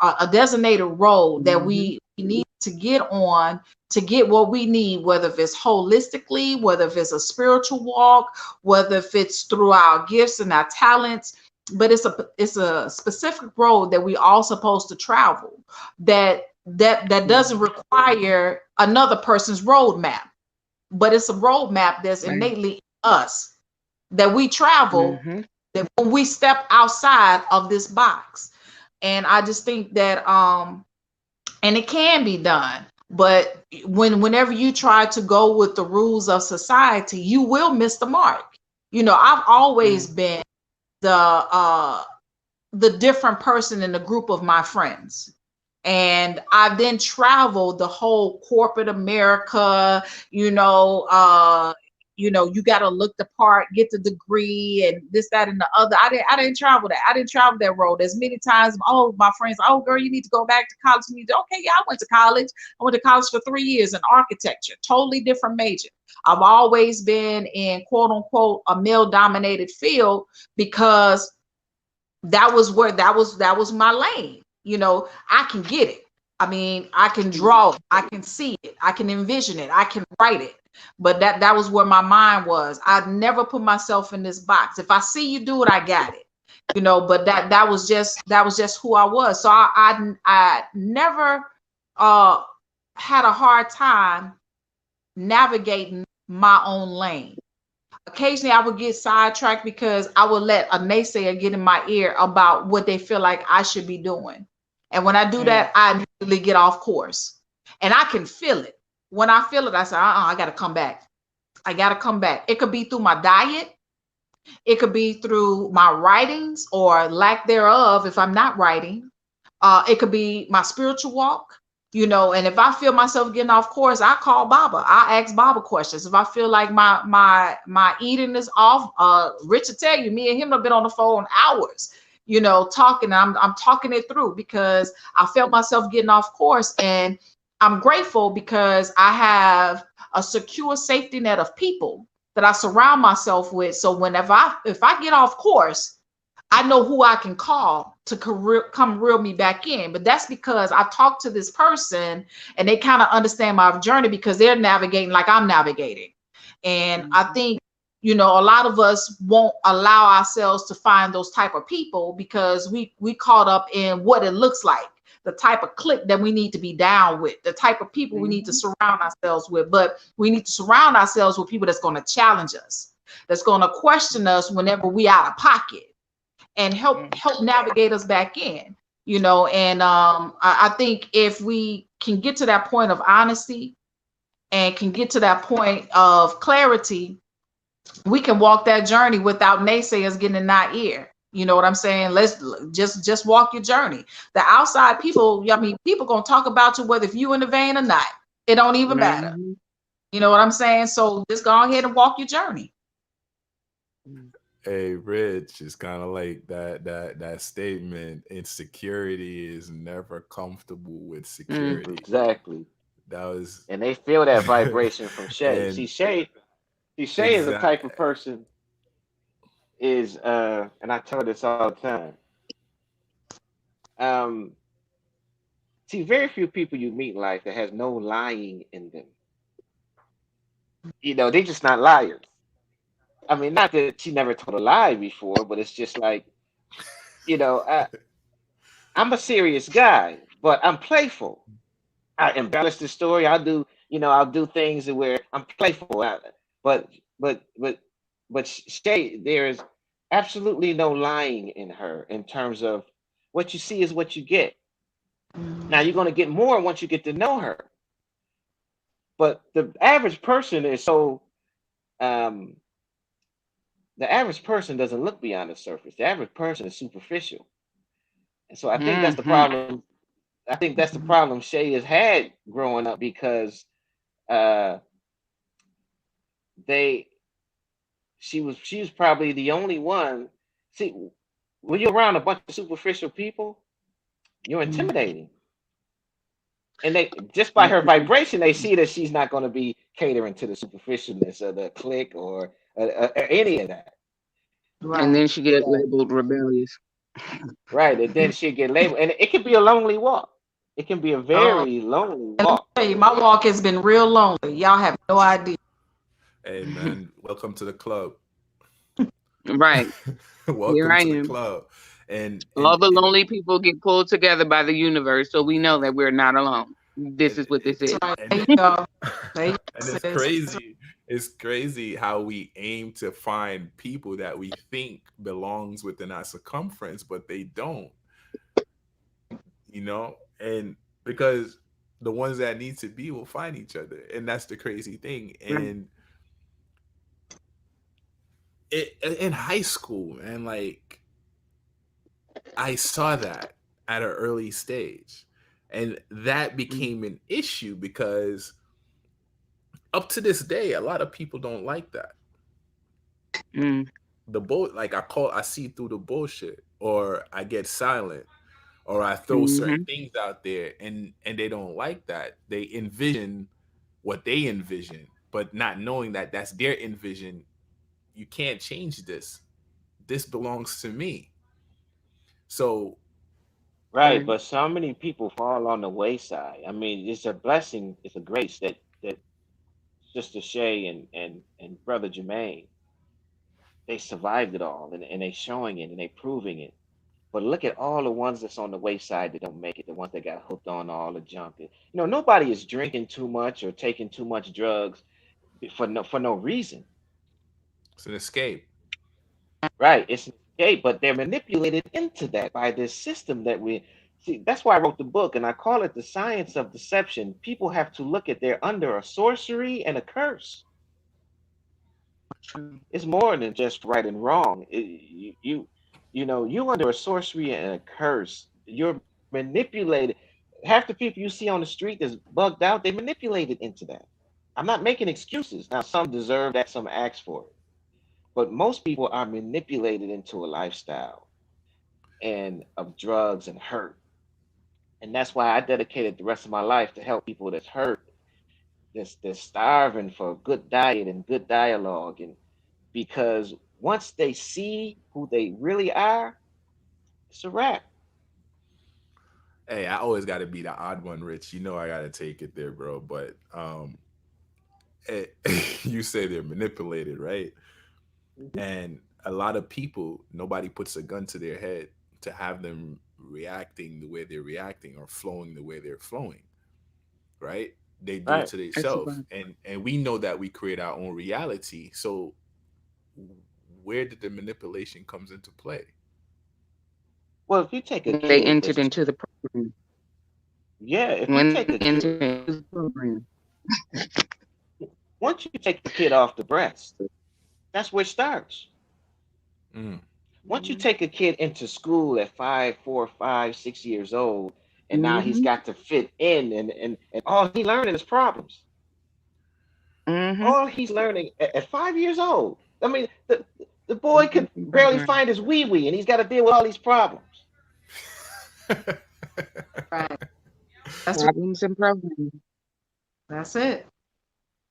a designated road that we need to get on to get what we need, whether if it's holistically, whether if it's a spiritual walk, whether if it's through our gifts and our talents. But it's a specific road that we all supposed to travel that doesn't require another person's roadmap. but it's a roadmap that's Right. innately in us that we travel, Mm-hmm. that when we step outside of this box. And I just think that and it can be done, but whenever you try to go with the rules of society, you will miss the mark. I've always Right. been the different person in the group of my friends. And I then traveled the whole corporate America, you know, you got to look the part, get the degree, and this, that, and the other. I didn't travel that. I didn't travel that road as many times. Oh, my friends, oh, girl, you need to go back to college. You need to, okay, yeah, I went to college. I went to college for 3 years in architecture, totally different major. I've always been in quote unquote a male dominated field because that was my lane. I can get it. I mean, I can draw it, I can see it, I can envision it, I can write it. But that was where my mind was. I never put myself in this box. If I see you do it, I got it. But that was just who I was. So I never uh had a hard time navigating my own lane. Occasionally I would get sidetracked because I would let a naysayer get in my ear about what they feel like I should be doing. And when I do Mm. that, I immediately get off course. And I can feel it. When I feel it, I say, I got to come back. I got to come back. It could be through my diet. It could be through my writings or lack thereof if I'm not writing. It could be my spiritual walk, and if I feel myself getting off course, I call Baba. I ask Baba questions. If I feel like my eating is off, Rich will tell you, me and him have been on the phone hours, talking. I'm talking it through because I felt myself getting off course, and I'm grateful because I have a secure safety net of people that I surround myself with. So whenever if I get off course, I know who I can call to come reel me back in. But that's because I talked to this person and they kind of understand my journey because they're navigating like I'm navigating. And I Mm-hmm. think, a lot of us won't allow ourselves to find those type of people because we caught up in what it looks like, the type of clique that we need to be down with, the type of people we need to Mm-hmm. surround ourselves with. But we need to surround ourselves with people that's going to challenge us, that's going to question us whenever we out of pocket and help navigate us back in. And I think if we can get to that point of honesty and can get to that point of clarity, we can walk that journey without naysayers getting in our ear. You know what I'm saying? Let's just walk your journey. The outside people, I mean, people gonna talk about you whether if you in the vein or not. It don't even matter. Mm-hmm. You know what I'm saying? So just go ahead and walk your journey. Hey, Rich, it's kind of like that statement. Insecurity is never comfortable with Mm-hmm. security. Exactly. That was, And they feel that vibration from Shay. and See, Shay is the exact. type of person is and I tell her this all the time. Um See, very few people you meet in life that has no lying in them. They're just not liars. I mean, not that she never told a lie before, but it's just like, you know, I, I'm a serious guy, but I'm playful. I embellish the story. I'll do things where I'm playful. But but but but Shay, there is absolutely no lying in her in terms of what you see is what you get. Now you're going to get more once you get to know her. But um, the average person doesn't look beyond the surface. The average person is superficial, and so I think that's the Mm-hmm. problem. I think that's the problem Shay has had growing up because uh, they she was probably the only one. See, when you're around a bunch of superficial people, you're intimidating, and they just by her Mm-hmm. vibration, they see that she's not going to be catering to the superficialness of the clique or any of that. And Right. then she get labeled rebellious. Right, and then she'll get labeled, and it can be a lonely walk. It can be a Oh, very lonely And let me walk. tell you, my walk has been real lonely. Y'all have no idea. Hey, man, welcome to the club. right. Here Welcome I to the am. club. And All and the and lonely people get pulled together by the universe, so we know that we're not alone. This and is what this That's is. right. and There you go. There you go, and it's sis. crazy. It's crazy how we aim to find people that we think belongs within our circumference, but they don't, you know? And because the ones that need to be will find each other. And that's the crazy thing. Right. And in high school, and like I saw that at an early stage. And that Mm, became an issue because up to this day, a lot of people don't like that. mm, The bull, like I see through the bullshit, or I get silent, or I throw certain mhm. things out there, and they don't like that. They envision what they envision, but not knowing that that's their envision. You can't change this. This belongs to me. So Right, Right. but so many people fall on the wayside. I mean, it's a blessing, it's a grace that Sister Shay and Brother Jermaine, they survived it all, and they showing it and they proving it. But look at all the ones that's on the wayside that don't make it, the ones that got hooked on all the junk. Nobody is drinking too much or taking too much drugs for no reason. it's an escape. Right. It's an escape, but they're manipulated into that by this system that we see. That's why I wrote the book, and I call it the science of deception. People have to look at they're under a sorcery and a curse. True. It's more than just right and wrong. You under a sorcery and a curse. You're manipulated. Half the people you see on the street that's bugged out, they manipulated into that. I'm not making excuses. Now, some deserve that, some ask for it. But most people are manipulated into a lifestyle and of drugs and hurt. And that's why I dedicated the rest of my life to help people that's hurt, that's starving for good diet and good dialogue. And because once they see who they really are, it's a wrap. Hey, I always got to be the odd one, Rich. You know I got to take it there, bro. But eh, you say they're manipulated, right? Mhm. And a lot of people, nobody puts a gun to their head to have them reacting the way they're reacting or flowing the way they're flowing, right? They do it Right. to That's themselves, right. and we know that we create our own reality. So where did the manipulation comes into play? Well, if you take a When they kid entered that's, into the program, yeah, if you when take they a kid, entered into the program, once you take the kid off the breast, that's where it starts. Mm. Once you mhm, take a kid into school at 5, 4, 5, 6 years old, and now he's mhm, got to fit in, and all he learning is problems. mhm. All he's learning at 5 years old. I mean, the boy could Problems and barely programs. find his wee wee, and he's got to deal with all these problems. Right. That's right. Problems and programs. That's it.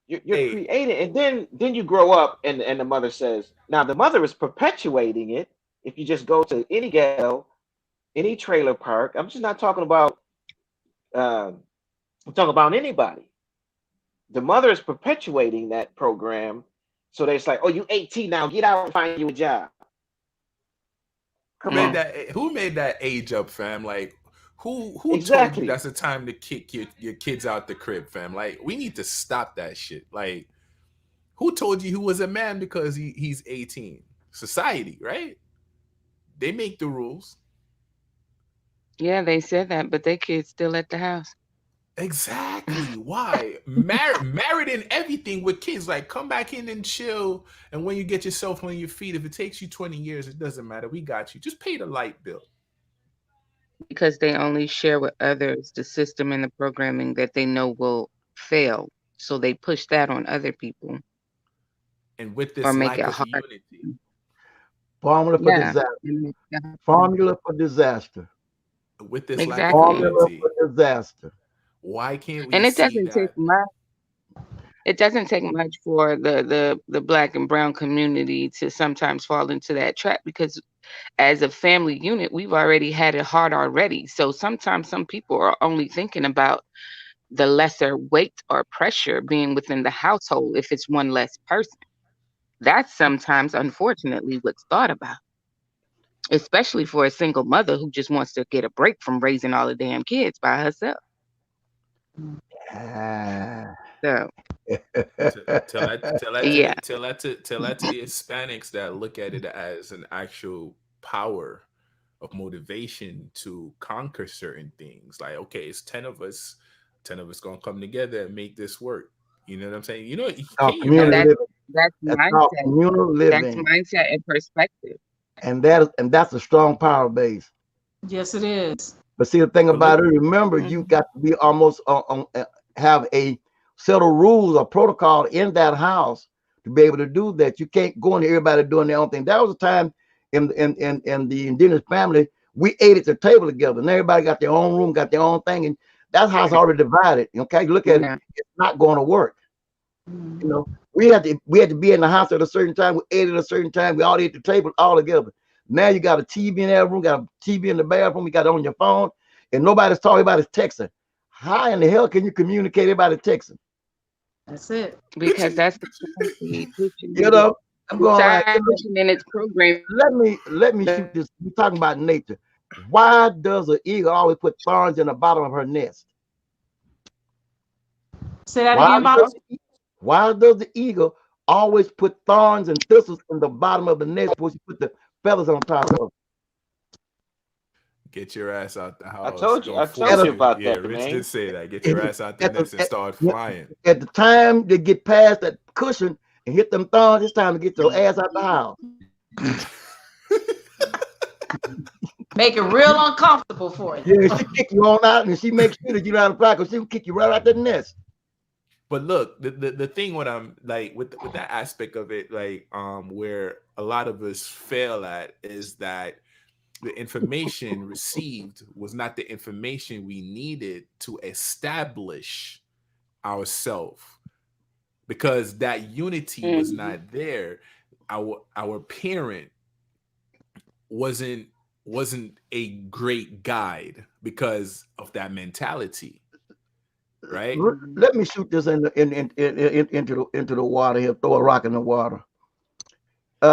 You're Hey, creating, and then you grow up, and the mother says, now the mother is perpetuating it. If you just go to any ghetto, any trailer park, I'm just not talking about. Um, I'm talking about anybody. The mother is perpetuating that program, so they're like, oh, you 18 now, get out and find you a job. Come on, who made that age up, fam? Like who told you exactly. that's the time to kick your kids out the crib, fam? Like we need to stop that shit. Like who told you who was a man because he's 18? Society, right? They make the rules. Yeah, they said that, but they kids still at the house Exactly. Why? Married and everything with kids. Like, come back in and chill. And when you get yourself on your feet, if it takes you 20 years, it doesn't matter. We got you. Just pay the light bill. because they only share with others the system and the programming that they know will fail. So they push that on other people And with or this make lack it of hard. unity, Formula for Yeah. disaster. And make it hard. Formula for disaster. with this lack of Exactly. Formula unity, for disaster. why can't we And it see doesn't take that? much. It doesn't take much for the black and brown community to sometimes fall into that trap because as a family unit, we've already had it hard already. So sometimes some people are only thinking about the lesser weight or pressure being within the household if it's one less person. That's sometimes, unfortunately, what's thought about, especially for a single mother who just wants to get a break from raising all the damn kids by herself. Mm. Ah. So yeah. Tell that to the Hispanics that look at it as an actual power of motivation to conquer certain things. Like, okay, it's 10 of us, 10 of us gonna come together and make this work. You know what I'm saying? You know, Called can you And community imagine? living. that's That's called mindset. communal That's living, mindset and perspective. and that's a strong power base. Yes, it is. But see, the thing But look, about it, remember, you Hmm. got to be almost have a set of rules or protocol in that house to be able to do that. You can't go into everybody doing their own thing. That was a time in the indigenous family, we ate at the table together, and everybody got their own room, got their own thing, and that house Right. already divided. Okay, look at it, Yeah. it's not going to work. You Mhm. know, we had to be in the house at a certain time. We ate at a certain time. We all ate at the table all together. Now you got a TV in that room, got a TV in the bathroom, you got it on your phone, and nobody's talking about it texting. How in the hell can you communicate about it texting? That's it. Because that's the currency pushing You it know, I'm going like, establishing in its programming. let me shoot this. We're talking about nature. Why does an eagle always put thorns in the bottom of her nest? Say that Why again, does boss. the eagle always put thorns and thistles in the bottom of the nest before she put the feathers on top of get your ass out the I house. told you. Gonna I it? force told you you. about Yeah, that, Rich did man. say that. Get your And ass out the at the nest and start yeah, flying. at the time they get past that cushion and hit them thorns, it's time to get your ass out the house. Make it real uncomfortable for you. Yeah, she kick you on out and she makes sure that you're out of practice. She'll kick you right out the nest. But look, the thing what I'm like with that aspect of it, like where a lot of us fail at is that the information received was not the information we needed to establish ourselves, because that unity was Hmm. not there. Our parent wasn't wasn't a great guide because of that mentality, right? Hmm. Let me shoot this into the water here. Throw a rock in the water.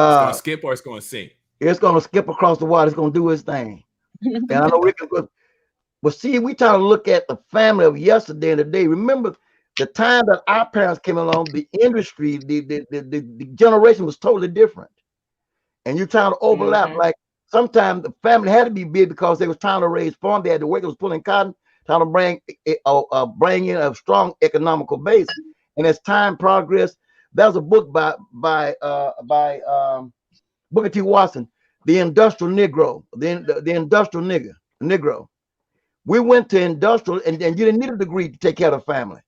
It's gonna Uh, skip or it's gonna sink. it's gonna skip across the water. It's gonna do its thing. And I know we can go. But see, we try to look at the family of yesterday and today. Remember the time that our parents came along, the industry, the generation was totally different. And you're trying to overlap. Hmm. Like sometimes the family had to be big because they was trying to raise farm. They had the workers pulling cotton, trying to bring in a strong economical base. And as time progressed, there's a book by Booker T. Watson, The Industrial Negro, the Industrial Negro. We went to industrial, and you didn't need a degree to take care of the family.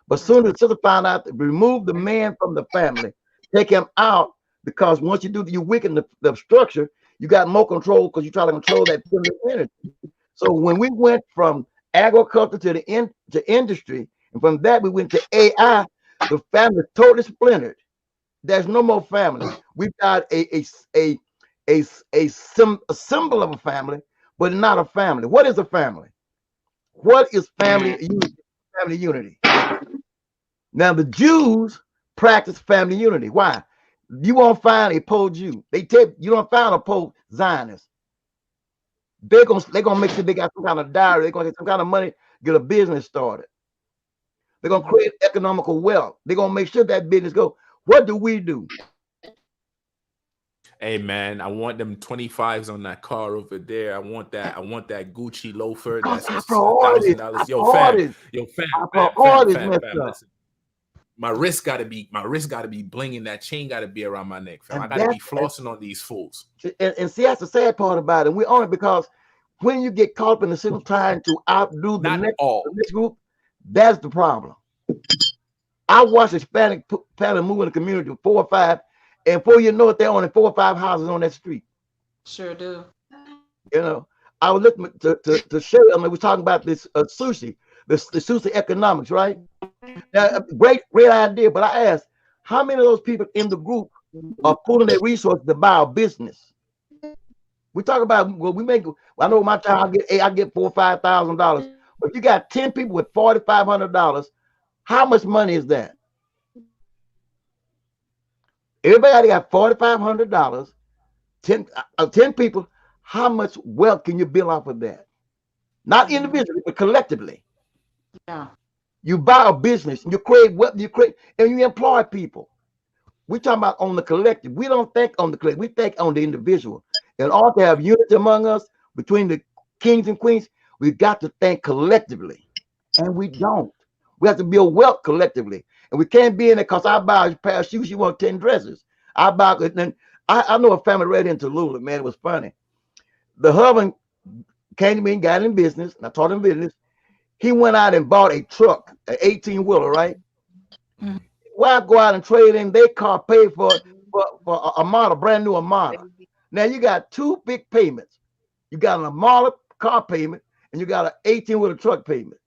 But soon as the sister found out, remove the man from the family, take him out, because once you do, you weaken the structure. You got more control because you try to control that feminine energy. So when we went from agriculture to industry, and from that we went to AI, the family totally splintered. There's no more family. We've got a symbol of a family, but not a family. What is a family? What is family Hmm. unity? Family unity. Now the Jews practice family unity. Why? You won't find a poor Jew. You don't find a poor Zionist. They're gonna make sure they got some kind of diary. They're gonna get some kind of money, get a business started. They're gonna create economical wealth. They're gonna make sure that business go. What do we do? Hey man, I want them 25s on that car over there. I want that Gucci loafer. Because That's our a priorities, thousand our dollars. priorities, Yo, our priorities messed fam. up. Listen, my wrist gotta be blinging. That chain gotta be around my neck, fam. I And gotta that's be flossing on these fools. and see that's the sad part about it. We own it because when you get caught up in the single trying to outdo the Not next the all. next group, that's the problem. I watched Hispanic family move in the community of 4 or 5, and before you know it, there are only 4 or 5 houses on that street. Sure do. You know, I was looking to show you. I mean, we're talking about this sushi, the sushi economics, right? Now, great idea. But I asked, how many of those people in the group are pulling their resources to buy a business? We talk about well, we make. I know my time I get $4,000 or $5,000. But if you got 10 people with $4,500, how much money is that? Everybody got $4,500. 10 people. How much wealth can you build off of that? Not Mhm. individually, but collectively. Yeah. You buy a business, you create what you create, and you employ people. We talking about on the collective. We don't think on the collective. We think on the individual. In order to have unity among us between the kings and queens, we got to think collectively, and we don't. We have to build wealth collectively, and we can't be in it because I buy a pair of shoes. You want 10 dresses. I buy. Then I know a family right in Tallulah. Man, it was funny. The husband came to me and got in business, and I taught him business. He went out and bought a truck, an 18-wheeler, right? Mhm. Why go out and trade in their car, pay for a model, brand new Armada? Now you got two big payments. You got an Armada car payment, and you got an 18-wheeler truck payment.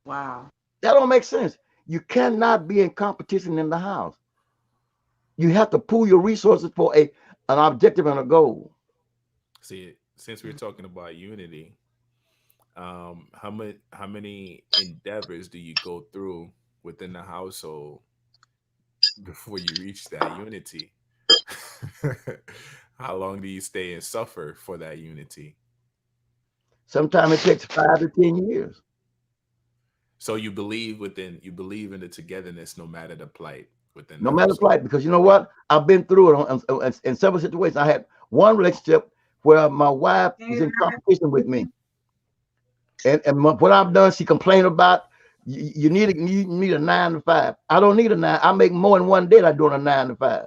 Wow. That don't make sense. You cannot be in competition in the house. You have to pool your resources for an objective and a goal. See, since we're talking about unity, how many endeavors do you go through within the household before you reach that unity? How long do you stay and suffer for that unity? Sometimes it takes 5 to 10 years. So you believe in the togetherness no matter the plight within No the matter household. plight, because you know what? I've been through it in several situations. I had one relationship where my wife was in competition with me, and what I've done, she complained about. You need a 9 to 5. I don't need a 9. I make more in one day than I do on a 9 to 5,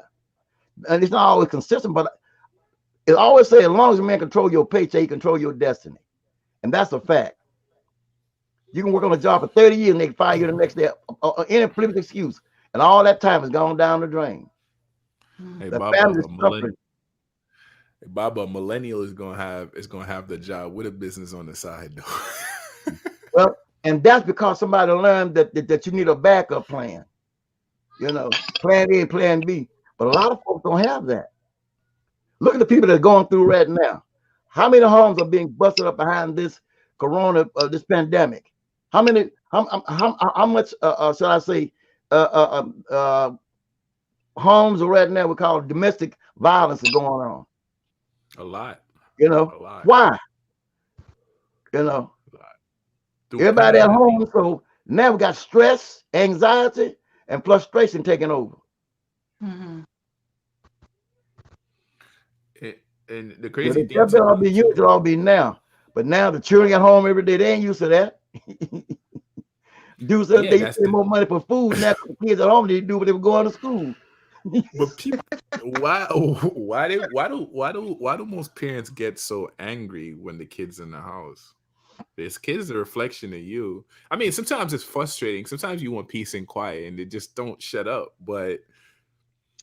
and it's not always consistent. But it always say as long as a man control your paycheck, he control your destiny, and that's a fact. You can work on a job for 30 years and they can fire you the next day. Any flippant excuse, and all that time has gone down the drain. Hey The Baba, family is suffering. A millennial is gonna have the job with a business on the side though. Well, and that's because somebody learned that you need a backup plan. Plan A, plan B. But a lot of folks don't have that. Look at the people that are going through right now. How many homes are being busted up behind this this pandemic? How many? How much? Should I say? Uh, uh, uh, Homes right now we call domestic violence is going on. A lot, You know a lot, why? You know a lot. Through everybody at pain. home, so now we got stress, anxiety, and frustration taking over. Mhm. And the Well, crazy the thing that to all me be used too. to all be now, but now the children at home every day. They ain't used to that. Dudes said Yeah, they that's pay the. more money for food now. The kids at home they do what they were going to school. But people, why do most parents get so angry when the kids in the house? This kid is a reflection of you. I mean, sometimes it's frustrating. Sometimes you want peace and quiet, and they just don't shut up. But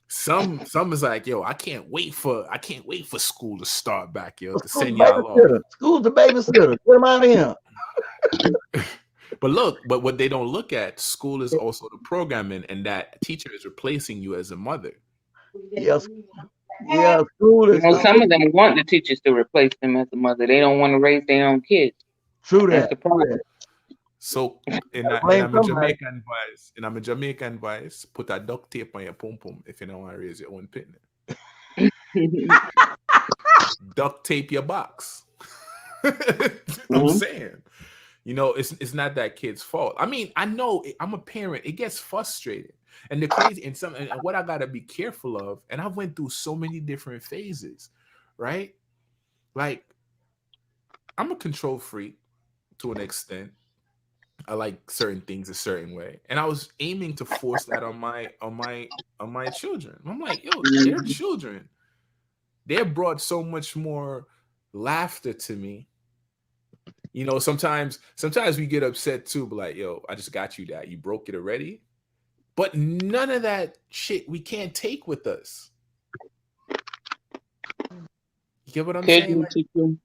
some is like, yo, I can't wait for school to start back, yo, to School's send the y'all off. babysitter. School's the babysitter. Get them out of here. But what they don't look at, school is also the programming, and that teacher is replacing you as a mother. Yes, yeah. School is Some of them want the teachers to replace them as a mother. They don't want to raise their own kids. true That's that. the True problem. that. So and Blame I'm a somebody. Jamaican voice, put a duct tape on your pum pum if you don't want to raise your own pin. Duct tape your box. I'm Mhm. saying, it's not that kid's fault. I mean, I know I'm a parent. It gets frustrated, and the crazy and what I gotta be careful of. And I went through so many different phases, right? Like I'm a control freak to an extent. I like certain things a certain way, and I was aiming to force that on my children. I'm like, yo, they're Mhm. children. They brought so much more laughter to me. Sometimes we get upset too, but like, yo, I just got you that. You broke it already. But none of that shit we can't take with us. You get what I'm Kids saying? will Like teach you.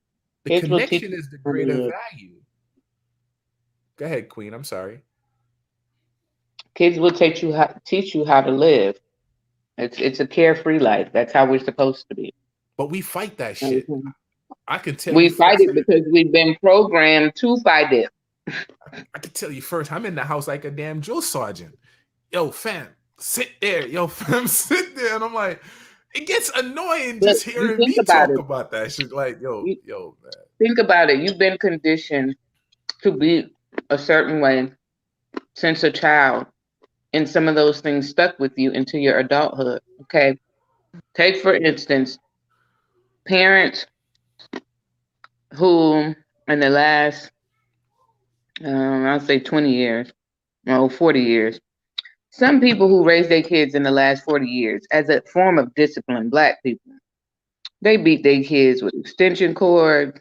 the Kids will teach connection you is the how to greater live. value. Go ahead, Queen. I'm sorry. Kids will teach you how to live. It's a carefree life. That's how we're supposed to be. But we fight that shit. Mhm. I can tell you We fight it firsthand. because we've been programmed to fight it. I can tell you first. I'm in the house like a damn drill sergeant. Yo, fam, sit there. Yo, fam, sit there. And I'm like, it gets annoying But just you hearing think me about talk it. about that shit. Like, yo, You yo, man. think about it. You've been conditioned to be. a certain way since a child, and some of those things stuck with you into your adulthood. Okay. Take, for instance, parents who, in the last, I'll say 20 years, no, 40 years, some people who raised their kids in the last 40 years as a form of discipline, Black people, they beat their kids with extension cords,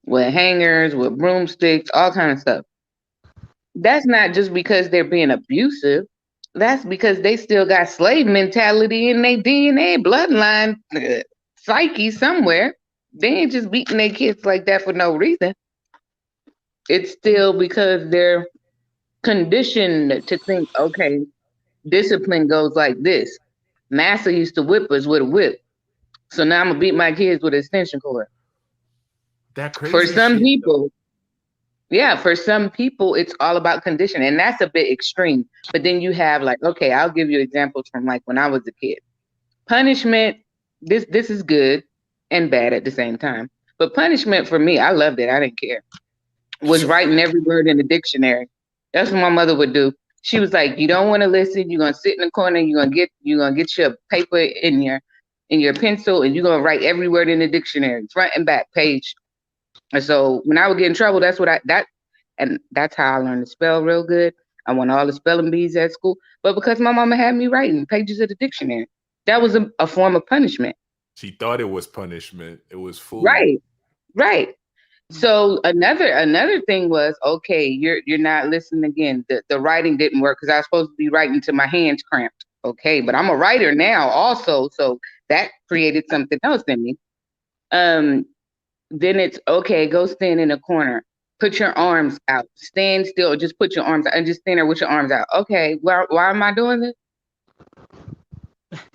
with hangers, with broomsticks, all kind of stuff. That's not just because they're being abusive. That's because they still got slave mentality in their DNA, bloodline, psyche somewhere. They ain't just beating their kids like that for no reason. It's still because they're conditioned to think, okay, discipline goes like this. Massa used to whip us with a whip. So now I'm gonna beat my kids with an extension cord. That For crazy some shit though. people, yeah, for some people, it's all about condition, and that's a bit extreme. But then you have like, okay, I'll give you examples from like when I was a kid. Punishment, this is good and bad at the same time. But punishment for me, I loved it. I didn't care. Was writing every word in the dictionary. That's what my mother would do. She was like, "You don't want to listen. You're gonna sit in the corner. You're gonna get your paper in your pencil, and you're gonna write every word in the dictionary, front and back page." And so when I would get in trouble, that's how I learned to spell real good. I won all the spelling bees at school, but because my mama had me writing pages of the dictionary, that was a form of punishment. She thought it was punishment. It was food. Right, right. So another thing was, okay, you're not listening again. The writing didn't work because I was supposed to be writing to my hands cramped. Okay, but I'm a writer now also, so that created something else in me. Um, then it's okay, go stand in a corner. Put your arms out. Stand still. Just put your arms out and just stand there with your arms out. Okay, why am I doing this?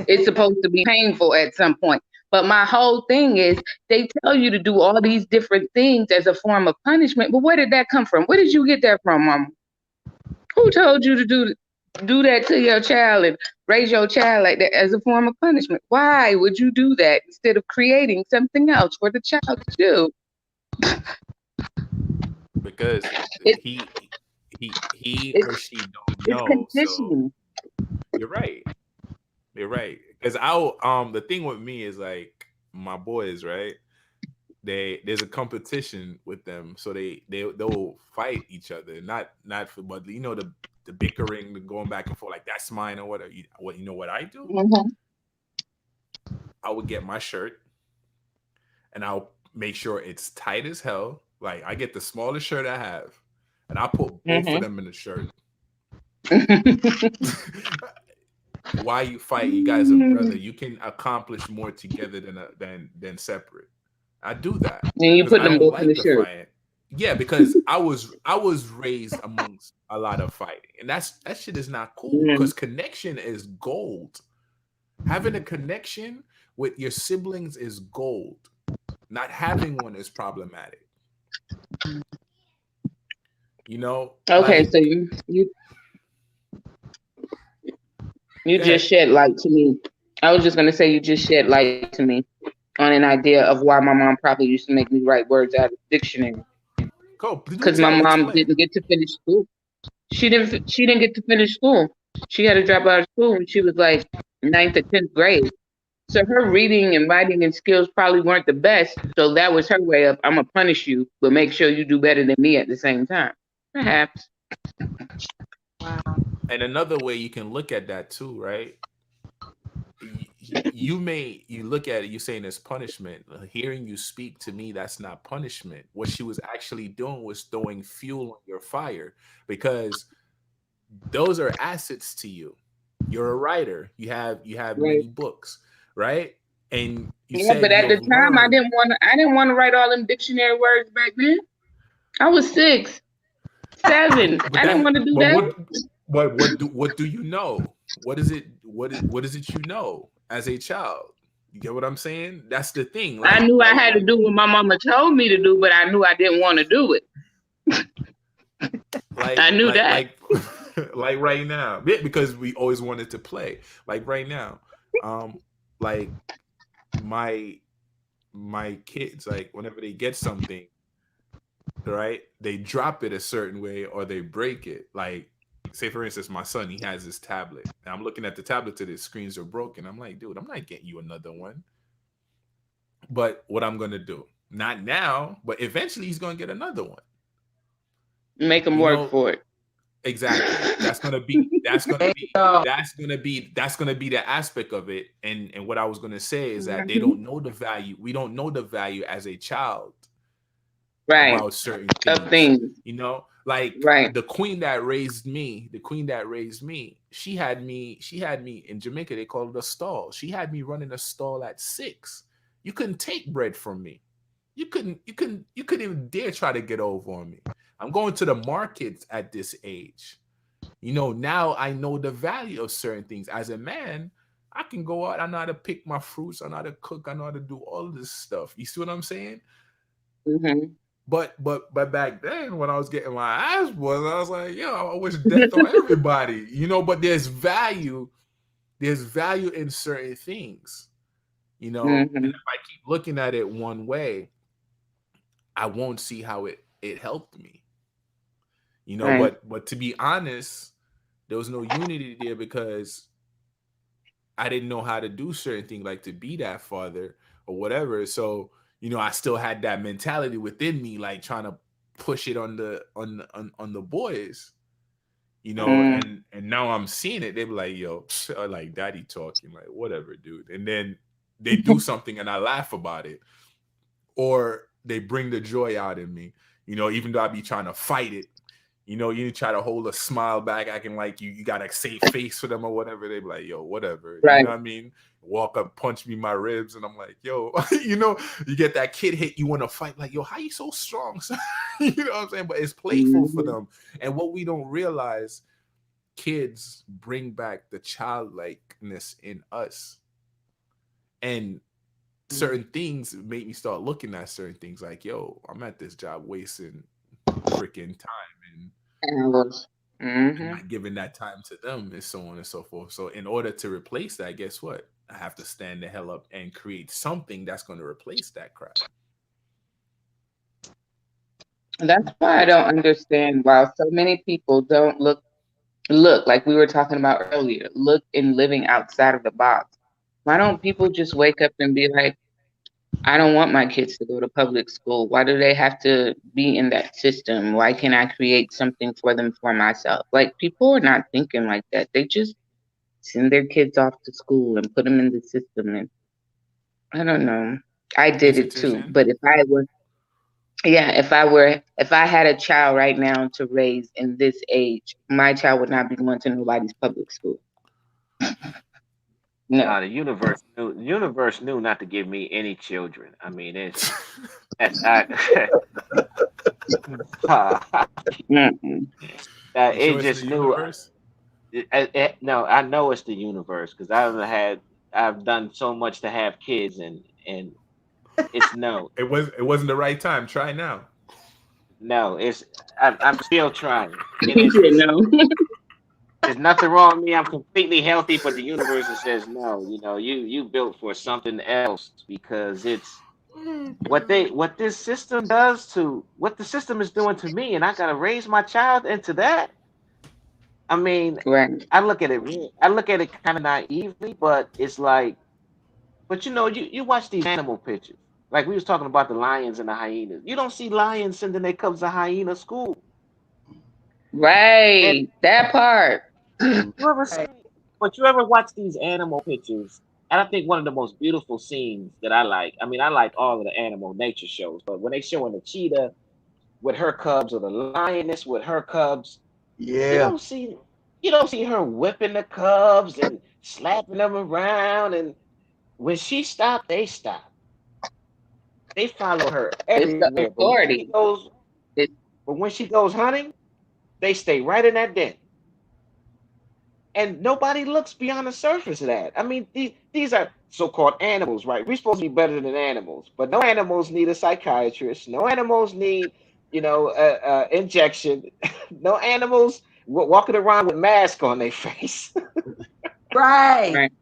It's supposed to be painful at some point. But my whole thing is they tell you to do all these different things as a form of punishment. But where did that come from? Where did you get that from, Mama? Who told you to do that to your child and raise your child like that as a form of punishment? Why would you do that instead of creating something else for the child to do? Because It, he or it's she don't it's know. So conditioning. you're right. You're right. Because the thing with me is like my boys, right? There's a competition with them, so they'll fight each other, not for, but the bickering, the going back and forth, like that's mine or whatever. What I do? Hmm. I would get my shirt and I'll make sure it's tight as hell. Like I get the smallest shirt I have, and I put both of Hmm. them in the shirt. Why you fight? You guys are brother. You can accomplish more together than separate. I do that And you because put I them don't both in like the the shirt. fight. Yeah, because I was raised amongst a lot of fighting, and that shit is not cool. Mm-hmm. Because connection is gold. Having a connection with your siblings is gold. Not having one is problematic. Okay, so Like you go just ahead. shed light to me. I was just gonna say you just shed light to me on an idea of why my mom probably used to make me write words out of the dictionary. Go, do Because my tell, mom explain. didn't get to finish school. She didn't get to finish school. She had to drop out of school when she was like ninth or tenth grade. So her reading and writing and skills probably weren't the best. So that was her way of I'm gonna punish you, but make sure you do better than me at the same time. Perhaps. Wow. And another way you can look at that too, right? You look at it, you're saying it's punishment. Hearing you speak to me, that's not punishment. What she was actually doing was throwing fuel on your fire, because those are assets to you. You're a writer. You have Right. many books, right? And you Yeah, but said you at the have time I learned. didn't want to. I didn't want to write all them dictionary words back then. I was 6, 7. But I didn't that want to do but that. what do you know? What is it you know as a child? You get what I'm saying? That's the thing. I Like knew I like had to like do what my mama told me to do, but I knew I didn't want to do it. I like knew like that. like like right now. Yeah, because we always wanted to play. Like right now. Like my kids, like whenever they get something, right? They drop it a certain way or they break it. Like, say for instance, my son, he has this tablet. And I'm looking at the tablet till the screens are broken. I'm like, dude, I'm not getting you another one. But what I'm gonna do, not now, but eventually he's gonna get another one. Make them You work know, for it. exactly. That's gonna There you be go. that's gonna be the aspect of it. And what I was gonna say is that they Mhm. don't know the value. We don't know the value as a child Right. about certain Of things. things. You know, like Right. the queen that raised me, she had me in Jamaica, they call it a stall. She had me running a stall at 6. You couldn't take bread from me. You couldn't even dare try to get over on me. I'm going to the markets at this age. Now I know the value of certain things. As a man, I can go out, I know how to pick my fruits, I know how to cook, I know how to do all of this stuff. You see what I'm saying? Hmm. But back then, when I was getting my ass was, I was like, yo, I wish death on everybody. But there's value in certain things. And Hmm. if I keep looking at it one way, I won't see how it helped me. Right. But to be honest, there was no unity there because I didn't know how to do certain things, like to be that father or whatever. So, I still had that mentality within me, like trying to push it on the boys, Mm. and now I'm seeing it. They be like, yo, I like daddy talking, like, whatever, dude. And then they do something and I laugh about it. Or they bring the joy out in me, even though I be trying to fight it. You try to hold a smile back, acting like you got a safe face for them or whatever. They be like, yo, whatever. You Right. know what I mean? Walk up, punch me in my ribs, and I'm like, yo, you get that kid hit, you want to fight, like, yo, how you so strong? You know what I'm saying? But it's playful for Hmm. them. And what we don't realize, kids bring back the childlikeness in us. And certain things make me start looking at certain things like, yo, I'm at this job wasting freaking time Hours. and Hmm. not giving that time to them, and so on and so forth. So in order to replace that, guess what? I have to stand the hell up and create something that's going to replace that crap. That's why I don't understand why so many people don't look like we were talking about earlier. Look in living outside of the box. Why don't people just wake up and be like, I don't want my kids to go to public school. Why do they have to be in that system? Why can't I create something for them for myself? Like, people are not thinking like that. They just send their kids off to school and put them in the system. And I don't know. I did it too. Institution. But yeah, if I had a child right now to raise in this age, my child would not be going to nobody's public school. No. The universe knew not to give me any children. I mean, I, Mm-mm. You it sure it's the just knew. universe? No, I know it's the universe because I've done so much to have kids, and it's no, It wasn't the right time. Try now. no, I'm still trying, and You know. there's nothing wrong with me. I'm completely healthy, but the universe says no. You built for something else because it's Oh god. what this system does to what the system is doing to me, and I gotta raise my child into that. I mean, Right. I look at it kind of naively, but it's like, but you watch these animal pictures. Like we was talking about the lions and the hyenas. You don't see lions sending their cubs to hyena school. And Right. That part. you ever see, but you ever watch these animal pictures? And I think one of the most beautiful scenes that I like. I mean, I like all of the animal nature shows, but when they showing the cheetah with her cubs or the lioness with her cubs, you Yeah. don't see you don't see her whipping the cubs and slapping them around. And when she stopped, they stopped. They follow her It's the everywhere. authority. It's But when she goes hunting, they stay right in that den. And nobody looks beyond the surface of that. I mean, these are so-called animals, right? We're supposed to be better than animals, but no animals need a psychiatrist. No animals need, injection. No animals walking around with masks on their face. Right. right.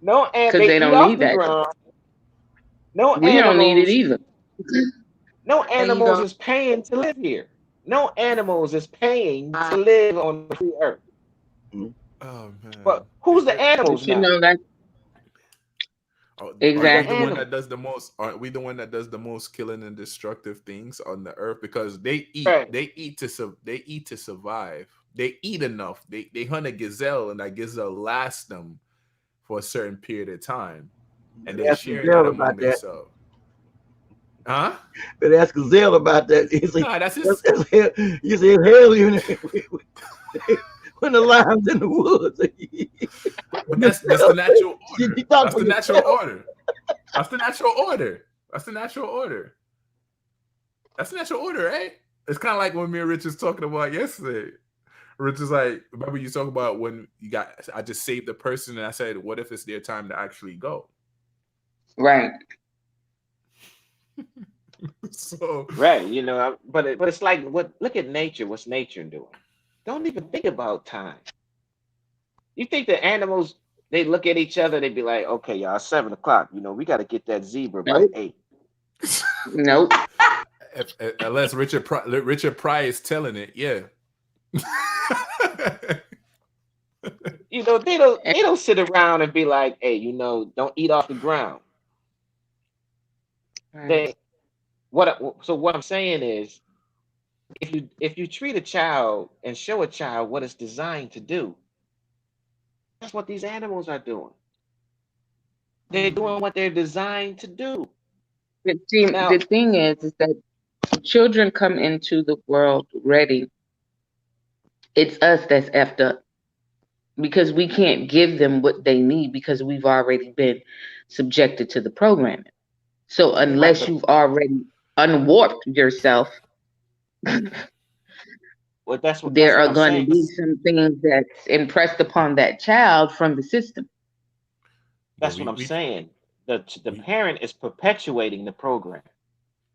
No, and Because they they eat don't off need the that. ground. No We don't need it animals. either. No There you animals go. is paying to live here. No animals is paying Uh, to live on the free earth. Mhm. Oh But man. who's the But animals you now? know that Who's Aren't the we the exactly. one animal? that does the most? Aren't we the one that does the most killing and destructive things on the earth? Because they eat, Right. they eat to survive. They eat enough. They hunt a gazelle, and that gazelle lasts them for a certain period of time, and But they ask share that Gazelle among about that. themselves. Huh? But ask Gazelle about that. He said, Nah, that's just that's hell. You say hell you when the lion's in the woods. but that's the natural You order. talk That's for the natural yourself. order. That's the natural order. That's the natural order. That's the natural order, right? It's kind of like when me and Rich was talking about yesterday. Rich is like, remember you talk about when you got, I just saved the person and I said, what if it's their time to actually go? Right. So, Right. But it's like what? Look at nature. What's nature doing? Don't even think about time. You think the animals? They look at each other. They be like, okay, y'all, 7 o'clock. We got to get that zebra by Nope. 8. Nope. unless Richard Pryor is telling it, yeah. They don't And they don't sit around and be like, hey, don't eat off the ground. right. They so what I'm saying is, if you treat a child and show a child what it's designed to do, that's what these animals are doing. They're doing mhm. what they're designed to do. But see, Now, the thing is that children come into the world ready. It's us that's effed up because we can't give them what they need because we've already been subjected to the programming. So right, unless but you've already unwarped yourself, that's there what are I'm going to saying. be some things that's impressed upon that child from the system. but That's what I'm we saying. The we parent is perpetuating the program.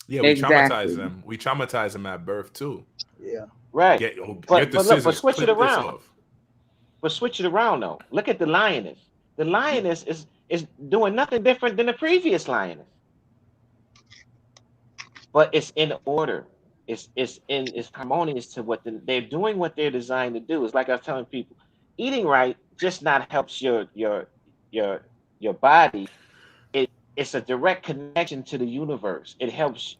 yeah, we traumatize Exactly. them. We traumatize them at birth too. Yeah. Right. Get But the but look, but scissors, switch it clip this around. off. But switch it around though. Look at the lioness. The lioness is doing nothing different than the previous lioness, but it's in order. It's harmonious to they're doing what they're designed to do. It's like I was telling people, eating right just not helps your your body. It's a direct connection to the universe. It helps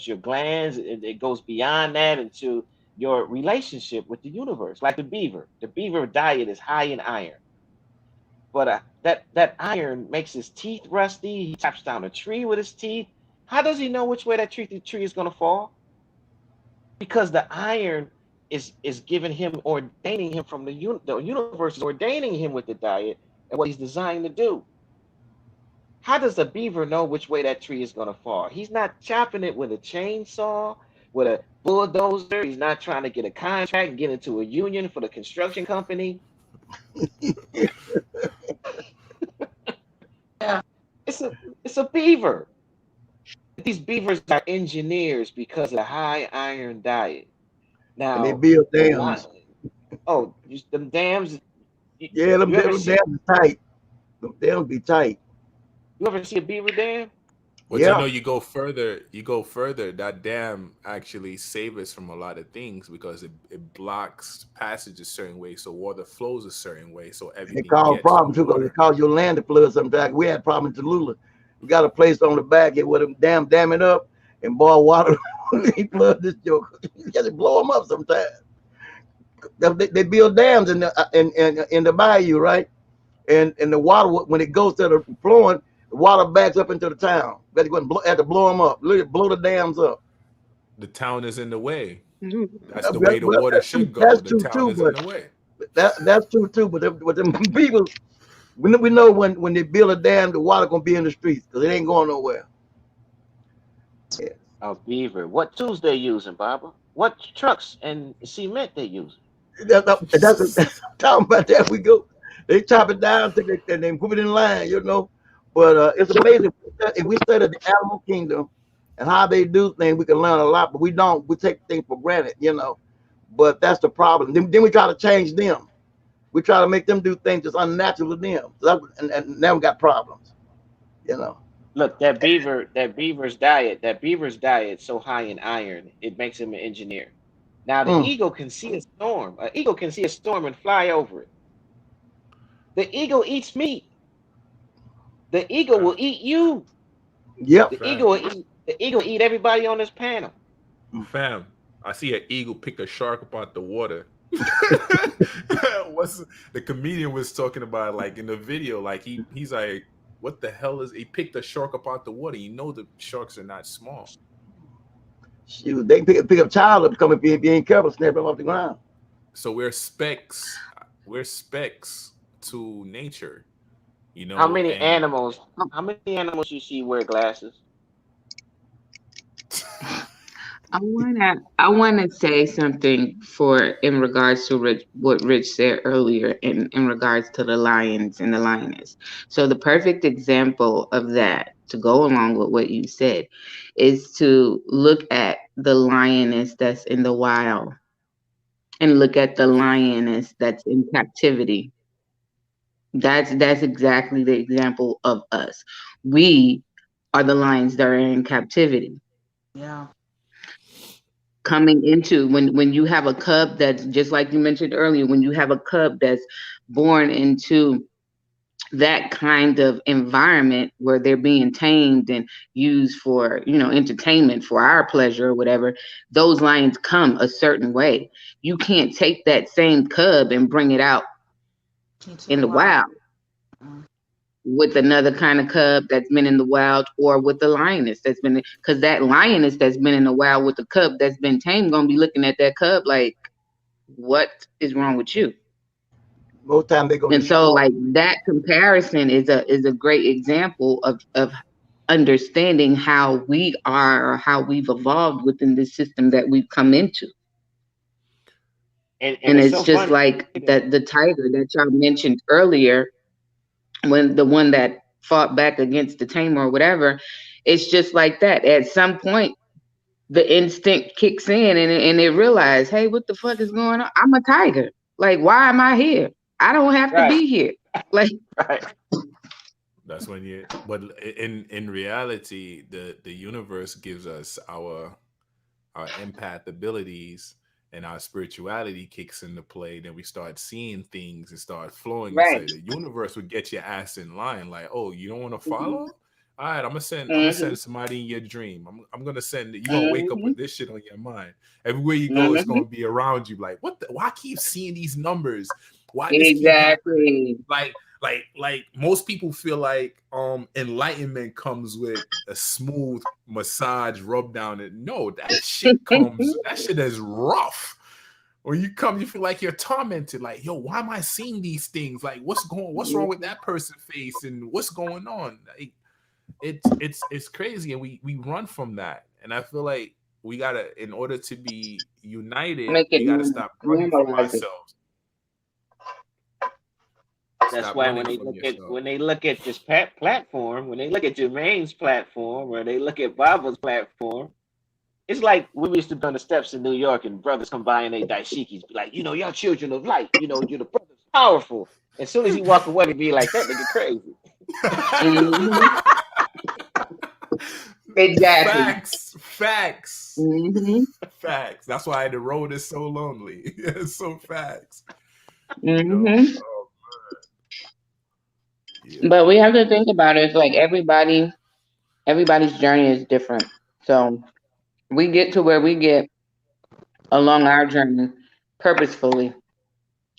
your glands. It goes beyond that into your relationship with the universe. Like the beaver. The beaver diet is high in iron. But that iron makes his teeth rusty. He chops down a tree with his teeth. How does he know which way the tree is going to fall? Because the iron is giving him, ordaining him from the universe is ordaining him with the diet and what he's designed to do. How does a beaver know which way that tree is going to fall? He's not chopping it with a chainsaw, with a bulldozer. He's not trying to get a contract and get into a union for the construction company. Yeah. It's a it's a beaver. These beavers are engineers because of the high iron diet. And they Now, build the lion, dams. them dams. You, Yeah, you ever them see dams are tight. Them dams be tight. you ever see a beaver dam? But you Yeah. know, you go further, that dam actually saves us from a lot of things because it blocks passage a certain way, so water flows a certain way, so And it everything caused gets the problems too because it water. caused your land to flood sometimes. We had problems in Tallulah. We got a place on the back here where them dam it up and boil water. They flood this joke. You got to blow them up sometimes. They build dams in the bayou, right? And the water, when it goes to the flowing, the water backs up into the town. You got to go and have to blow them up. Literally blow the dams up. The town is in the way. Mhm. That's the way the water should go. That's The true town too, is in but the way. that's true too. But them people, we know when they build a dam, the water gonna be in the streets because it ain't going nowhere. Yeah. A beaver. What tools they using, Barbara? What trucks and cement they using? That's talking about that we go. They chop it down and they put it in line, you know. But it's amazing if we study the animal kingdom and how they do things, we can learn a lot. But we don't. We take things for granted, you know. But that's the problem. Then we try to change them. We try to make them do things that's unnatural to them. So and now we got problems, you know. Look, that beaver's diet so high in iron, it makes him an engineer. Now the Mm. eagle can see a storm. An eagle can see a storm and fly over it. The eagle eats meat. The eagle will Fact. eat you. Yep. Fact. The eagle will eat everybody on this panel. Fam, I see an eagle pick a shark up out the water. What's the comedian was talking about, like in the video, like he's like, what the hell is he picked a shark up out the water? You know the sharks are not small. Shoot, they pick up child up, come if you ain't careful, snap them off the ground. So we're specks to nature, you How know, many and animals? How many animals you see wear glasses? I wanna say something for in regards to what Rich said earlier in regards to the lions and the lioness. So the perfect example of that to go along with what you said is to look at the lioness that's in the wild and look at the lioness that's in captivity. That's exactly the example of us. We are the lions that are in captivity. Yeah. Coming into when you have a cub that's just like you mentioned earlier, when you have a cub that's born into that kind of environment where they're being tamed and used for entertainment for our pleasure or whatever, those lions come a certain way. You can't take that same cub and bring it out Into in the the wild. wild with another kind of cub that's been in the wild, or with the lioness that's been, because that lioness that's been in the wild with the cub that's been tamed gonna be looking at that cub like, what is wrong with you? Most time they go And so destroy. like that comparison is a great example of understanding how we are, or how we've evolved within this system that we've come into. And And it's it's so just funny. like that the tiger that y'all mentioned earlier, when the one that fought back against the tamer or whatever, it's just like that. At some point, the instinct kicks in, and it realizes, hey, what the fuck is going on? I'm a tiger. Like, why am I here? I don't have to Right, be here. Like, right. that's when you. But in reality, the universe gives us our empath abilities, and our spirituality kicks into play. Then we start seeing things and start flowing. And right. say the universe would get your ass in line. Like, oh, you don't want to Hmm. follow? All right, I'm gonna Hmm. send somebody in your dream. I'm gonna send it. You're gonna wake up Hmm. with this shit on your mind. Everywhere you go, it's Hmm. gonna be around you. Like, what the, why I keep seeing these numbers? Why this keep happening? Exactly. Like most people feel like enlightenment comes with a smooth massage rub down. And no, that shit is rough. When you come, you feel like you're tormented. Like, yo, why am I seeing these things? Like, what's wrong with that person's face, and what's going on? Like, it's crazy, and we run from that. And I feel like we gotta, in order to be united, Make it we gotta stop running from normalize it. ourselves. That's Stop why running from yourself. when they look at this platform, when they look at Jermaine's platform, or they look at Baba's platform, it's like we used to be on the steps in New York, and brothers come by and they daishikis, be like, y'all children of light, you're the brothers powerful. As soon as you walk away, be like, that nigga crazy. Hmm. Exactly. Facts. Hmm. Facts. That's why the road is so lonely. It's so facts. You know? Hmm. Oh, yeah. But we have to think about it. It's like everybody's journey is different. So we get to where we get along our journey purposefully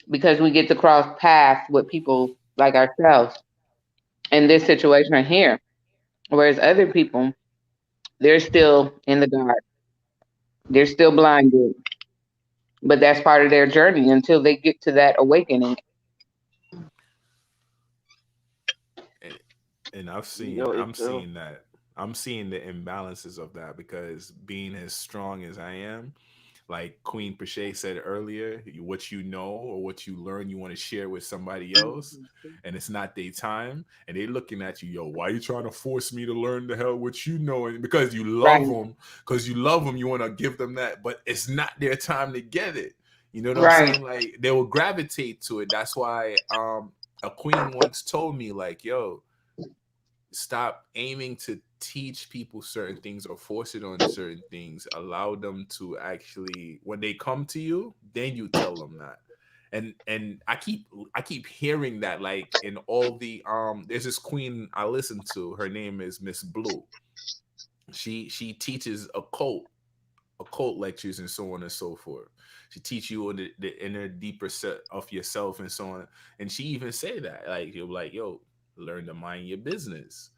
because we get to cross paths with people like ourselves in this situation right here. Whereas other people, they're still in the dark. They're still blinded. But that's part of their journey until they get to that awakening. And, and I've seen Yo, I'm it's seeing that. I'm seeing the imbalances of that because being as strong as I am, like Queen Pache said earlier, what you know or what you learn, you want to share with somebody else, and it's not their time, and they looking at you, yo, why you trying to force me to learn the hell what you know? And Right, because you love them, you want to give them that, but it's not their time to get it. You know what I'm right. saying? Like they will gravitate to it. That's why a queen once told me, like, yo, stop aiming to teach people certain things or force it on certain things. Allow them to actually, when they come to you, then you tell them that. And I keep hearing that, like, in all the there's this queen I listen to. Her name is Miss Blue. She teaches occult lectures and so on and so forth. She teach you on the inner deeper set of yourself and so on. And she even say that, like, you're like, yo, learn to mind your business.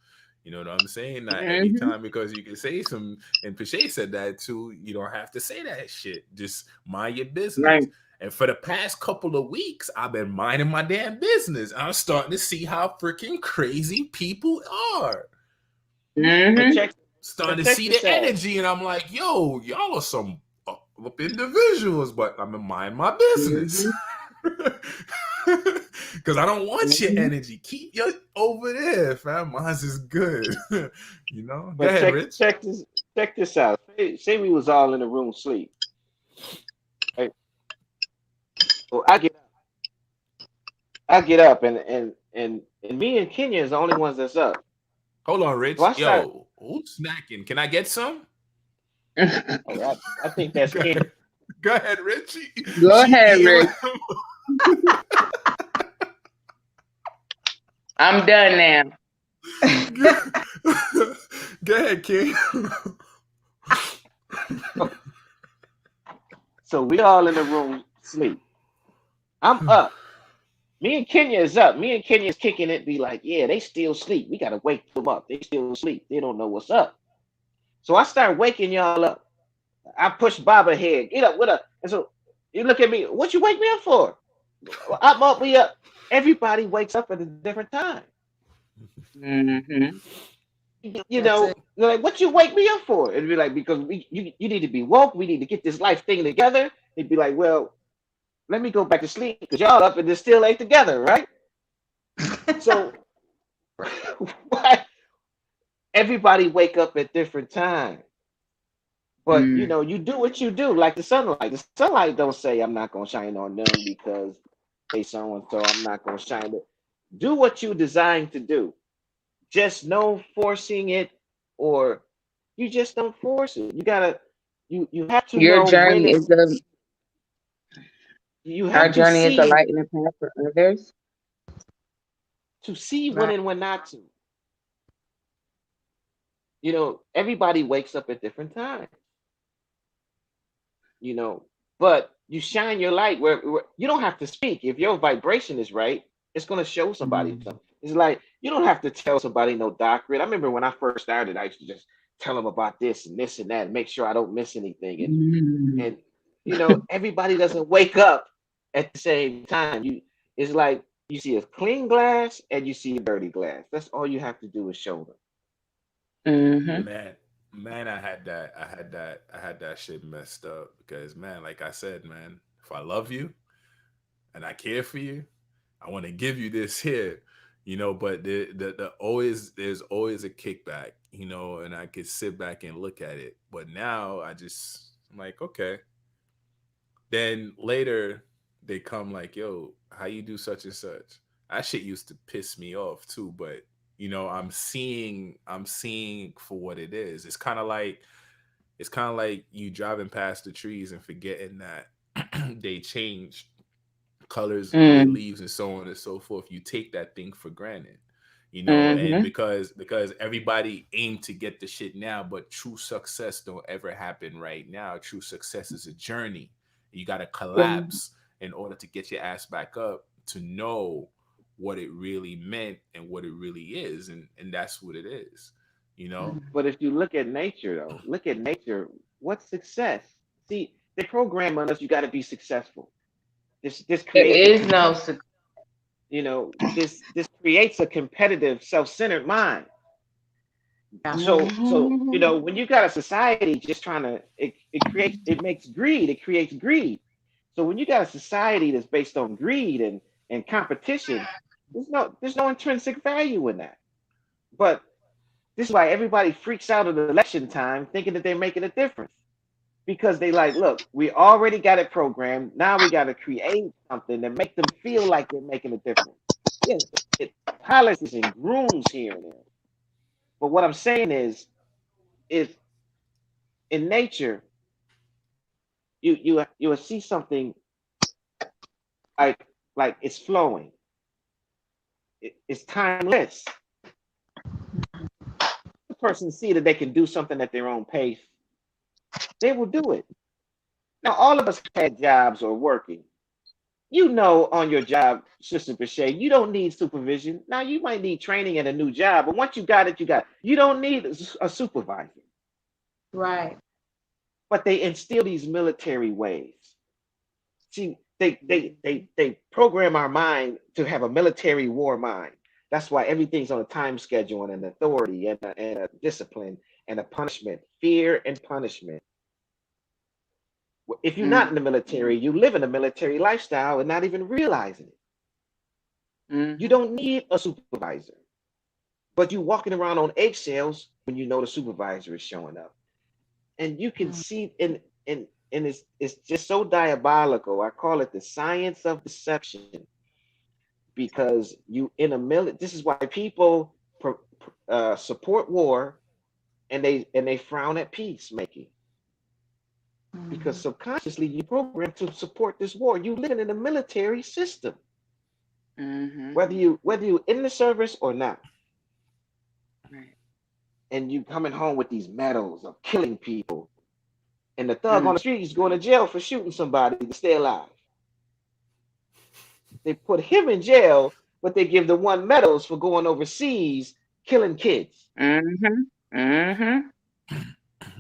You know what I'm saying? Not Mhm. anytime, because you can say some, and Pache said that too. You don't have to say that shit. Just mind your business. Right. And for the past couple of weeks, I've been minding my damn business. I'm starting to see how freaking crazy people are. But Mhm. Starting but to check see this the out. energy, and I'm like, yo, y'all are some up individuals, but I'm gonna mind my business. Mhm. Because I don't want your Mhm. energy. Keep your over there, fam. Mine's is good. Go But ahead, Rich. check this out. Say we was all in the room sleep. Right? So I get up and me and Kenya is the only ones that's up. Hold on, So I Rich. start. Yo, who's snacking? Can I get some? Oh, I think that's Go Kenya. ahead, Go ahead, Rich. Go She ahead, eating Rick. like I'm done now. Go ahead, King. So we all in the room sleep. I'm up. Me and Kenya is up. Me and Kenya is kicking it. Be like, yeah, they still sleep. We gotta wake them up. They still sleep. They don't know what's up. So I start waking y'all up. I push Baba ahead. Get up, what up? And so you look at me. What you wake me up for? I'm up. We up. Everybody wakes up at a different time. Mhm. You That's know, it. they're like, what you wake me up for? It'd be like, because you need to be woke. We need to get this life thing together. It'd be like, well, let me go back to sleep because y'all up and this still ain't together, right? So why everybody wake up at different times? But Mm. you do what you do, like the sunlight. The sunlight don't say I'm not gonna shine on them because they so and so. I'm not gonna shine it. Do what you designed to do. Just no forcing it, or you just don't force it. You have to Your know when journey is it's. the You Our have journey is a light in the path for others. to see when Right. and when not to. Everybody wakes up at different times. you know. But you shine your light where you don't have to speak. If your vibration is right, it's going to show somebody Mm. something. It's like you don't have to tell somebody no doctorate. I remember when I first started, I used to just tell them about this and that, and make sure I don't miss anything. And Mm. and everybody doesn't wake up at the same time. It's like you see a clean glass and you see a dirty glass. That's all you have to do is show them. Mhm. Man, man, I had that shit messed up because, man, like I said, man, if I love you and I care for you, I want to give you this here, but the always there's always a kickback, and I could sit back and look at it. But now I'm like, okay. Then later they come like, yo, how you do such and such? That shit used to piss me off too, but I'm seeing for what it is. It's kind of like you driving past the trees and forgetting that they change colors, their Mm. leaves, and so on and so forth. You take that thing for granted, and Mhm. because everybody aim to get the shit now, but true success don't ever happen right now. True success is a journey. You got to Yeah. collapse in order to get your ass back up to know what it really meant and what it really is, and that's what it is, you know. But if you look at nature, though, look at nature. What's success? See, they program on us. You got to be successful. This There creates a is no competitive. This creates a competitive, self-centered mind. Yeah. So when you got a society just trying to it makes greed. It creates greed. So when you got a society that's based on greed and competition, there's no intrinsic value in that. But this is why everybody freaks out at election time thinking that they're making a difference. Because they like, look, we already got it programmed. Now we got to create something that make them feel like they're making a difference. Yeah, it pilots and grooms here and there. But what I'm saying is in nature, you will see something like it's flowing. It's timeless. The person see that they can do something at their own pace, they will do it. Now, all of us have had jobs or working. You know, on your job, Sister Bechet, you don't need supervision. Now, you might need training at a new job, but once you got it, you got it. You don't need a supervisor. Right. But they instill these military ways. See, they program our mind to have a military war mind. That's why everything's on a time schedule and an authority and a discipline and a punishment, fear and punishment. If you're not Mm, in the military, you live in a military lifestyle and not even realizing it. You mm, don't need a supervisor, but you walking around on eggshells when you know the supervisor is showing up. And you can Mm, see and it's just so diabolical. I call it the science of deception because you in a this is why people support war and they frown at peacemaking because mhm. subconsciously you programmed to support this war. You living in a military system, mm-hmm. whether you in the service or not, Right. and you coming home with these medals of killing people, and the thug on Mm, the street is going to jail for shooting somebody to stay alive. They put him in jail, but they give the one medals for going overseas killing kids. mm-hmm. Mm-hmm.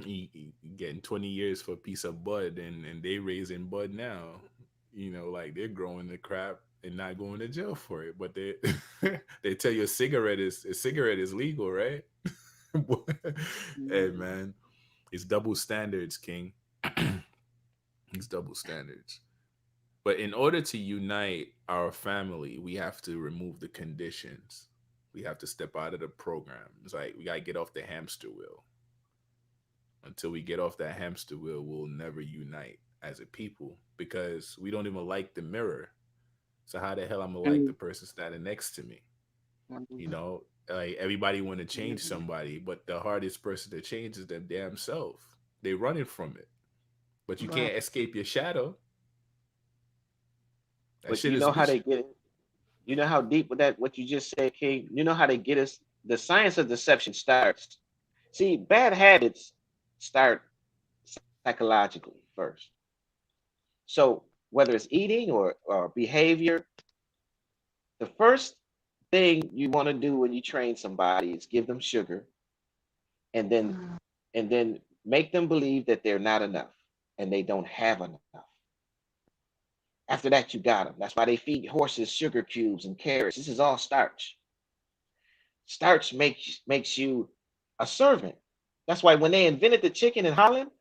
You getting 20 years for a piece of bud, and they raising bud now. Like they're growing the crap and not going to jail for it. But they they tell you a cigarette is legal, right? Hey Mm-hmm. man, it's double standards, King. It's double standards. But in order to unite our family, we have to remove the conditions. We have to step out of the program. It's like we gotta get off the hamster wheel. Until we get off that hamster wheel, we'll never unite as a people because we don't even like the mirror. So how the hell I'm gonna like the person standing next to me? You Mm-hmm. know, like everybody want to change Mm-hmm. somebody, but the hardest person to change is them damn self. They running from it, but you Right. can't escape your shadow. That But shit you is know how bitch. they get it. You know how deep with that what you just said, King. You know how they get us. The science of deception starts. See, bad habits start psychologically first. So whether it's eating or behavior, the first thing you want to do when you train somebody is give them sugar and then Mm, and then make them believe that they're not enough and they don't have enough. After that, you got them. That's why they feed horses sugar cubes and carrots. This is all starch. Starch makes you a servant. That's why when they invented the chicken in Holland,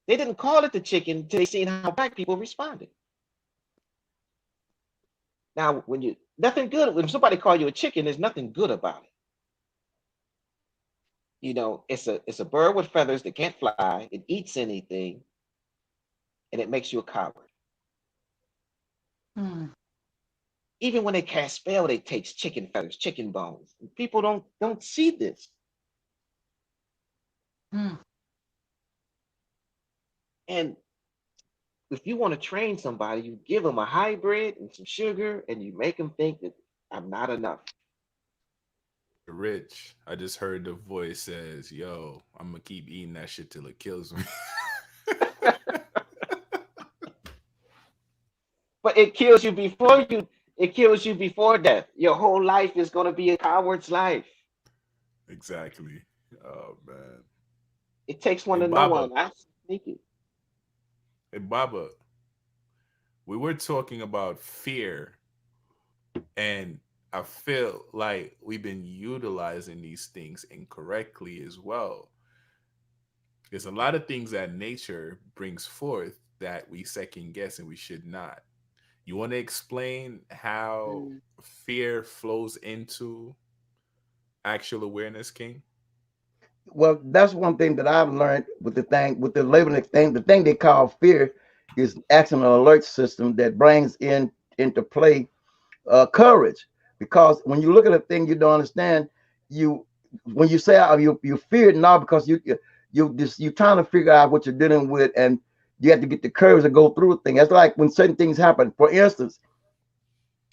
they didn't call it the chicken until they seen how black people responded. Now, nothing good when somebody call you a chicken, there's nothing good about it. It's a bird with feathers that can't fly. It eats anything, and it makes you a coward. mm, Even when they cast spell, they takes chicken feathers, chicken bones. People don't see this. mm. And if you want to train somebody, you give them a hybrid and some sugar, and you make them think that I'm not enough. Rich, I just heard the voice says, "Yo, I'm gonna keep eating that shit till it kills me." But it kills you before you. It kills you before death. Your whole life is going to be a coward's life. Exactly. Oh man. It takes one Hey to know Baba. one. I sneak it. Hey Baba. We were talking about fear, and I feel like we've been utilizing these things incorrectly as well. There's a lot of things that nature brings forth that we second guess and we should not. You want to explain how Mm. fear flows into actual awareness, King? Well, that's one thing that I've learned with the labeling thing. The thing they call fear is action alert system that brings into play courage. Because when you look at a thing you don't understand, you when you say you fear it now because you're trying to figure out what you're dealing with, and you have to get the courage to go through the thing. That's like when certain things happen. For instance,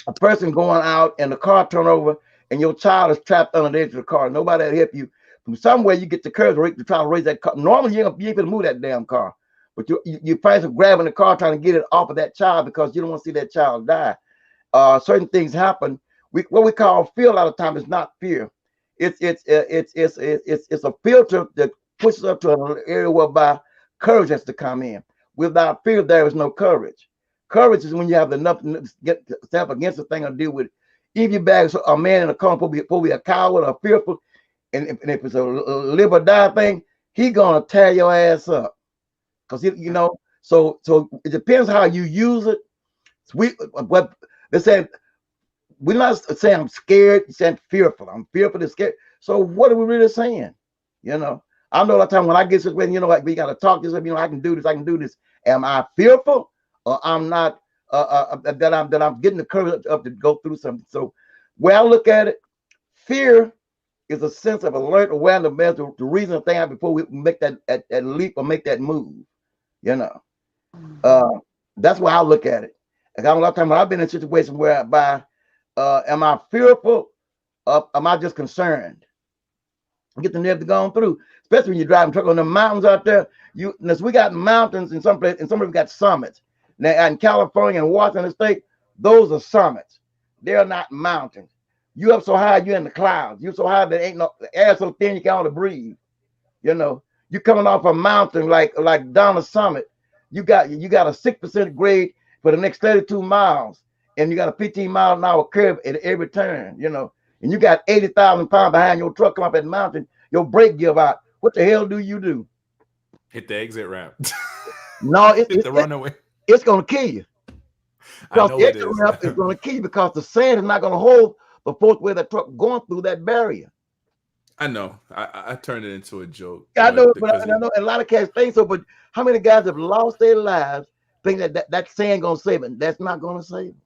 a person going out and the car turn over and your child is trapped under the edge of the car. Nobody will help you. From somewhere you get the courage to try to raise that car. Normally you ain't able to move that damn car, but you find some grabbing the car trying to get it off of that child because you don't want to see that child die. Certain things happen. What we call fear a lot of time is not fear. It's a filter that pushes up to an area whereby courage has to come in. Without fear, there is no courage. Courage is when you have enough to get step against the thing or deal with it. If you bag a man in a corner, probably a coward or fearful, and if it's a live or die thing, he gonna tear your ass up. Because so it depends how you use it. What they say, we're not saying I'm scared, you're saying fearful. I'm fearful and scared. So what are we really saying? I know a lot of time when I get this way, like we gotta talk this, I can do this, I can do this. Am I fearful or I'm not that I'm getting the courage up to go through something? So where I look at it, fear is a sense of alert awareness to reason a thing out before we make that leap or make that move. That's why I look at it. And a lot of times when I've been in situations whereby am I fearful or am I just concerned? Get the nerve to go on through, especially when you're driving truck on the mountains out there. We got mountains in some places, and some of them got summits. Now in California and Washington State, those are summits. They're not mountains. You up so high, you're in the clouds. You so high that ain't no the air so thin you can't hardly breathe. You coming off a mountain like down a summit. You got a 6% grade for the next 32 miles, and you got a 15-mile-an-hour curve at every turn. And you got 80,000 pounds behind your truck come up that mountain, your brake give out. What the hell do you do? Hit the exit ramp. No, Hit the runaway. It's gonna kill you. I Because know the it exit is. ramp is gonna kill you because the sand is not gonna hold the force where that truck going through that barrier. I know. I turned it into a joke. I know, but because I know a lot of cats think so. But how many guys have lost their lives thinking that sand gonna save them? That's not gonna save them.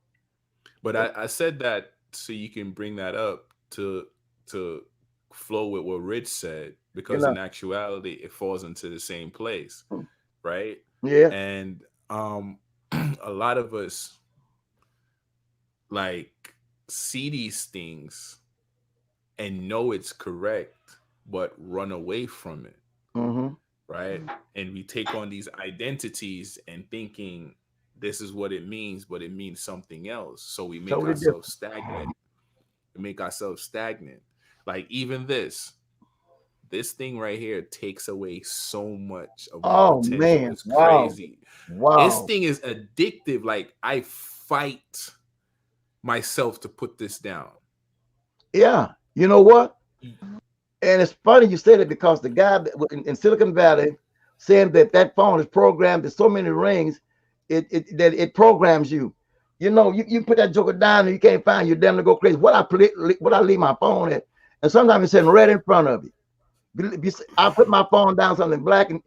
But I said that so you can bring that up to flow with what Rich said, because in actuality it falls into the same place, right? Yeah. And a lot of us like see these things and know it's correct, but run away from it, right? And we take on these identities and thinking this is what it means, but it means something else. So we make Totally ourselves stagnant. Like even this thing right here takes away so much of my Oh potential. man. It's Wow. crazy. This Wow. thing is addictive. Like I fight myself to put this down. Yeah. You know what? And it's funny you said it because the guy in Silicon Valley saying that phone is programmed. There's so many rings, it programs you. You put that joker down and you can't find you, damn to go crazy. What I leave my phone at, and sometimes it's sitting right in front of you. I put my phone down something black and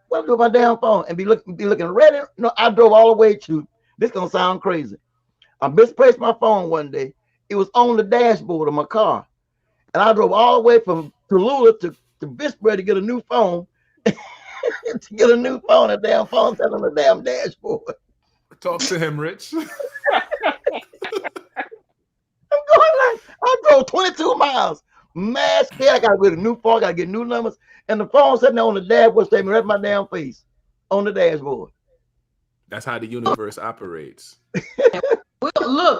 what I do with my damn phone and be looking right in. I drove all the way to. This gonna sound crazy. I misplaced my phone one day. It was on the dashboard of my car. And I drove all the way from Tallulah to Vicksburg to get a new phone. To get a new phone, a damn phone sat on the damn dashboard. Talk to him, Rich. I'm going like, I drove 22 miles. Mad scared. I gotta get a new phone, I gotta get new numbers. And the phone sitting there on the dashboard, staring right in my damn face on the dashboard. That's how the universe operates.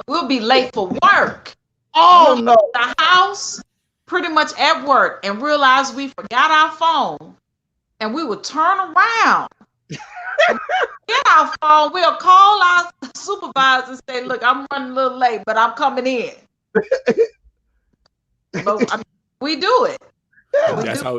We'll be late for work. Oh no. The house, pretty much at work, and realize we forgot our phone. And we would turn around, get our phone, we'll call our supervisor and say, look, I'm running a little late, but I'm coming in. But we do it. That's how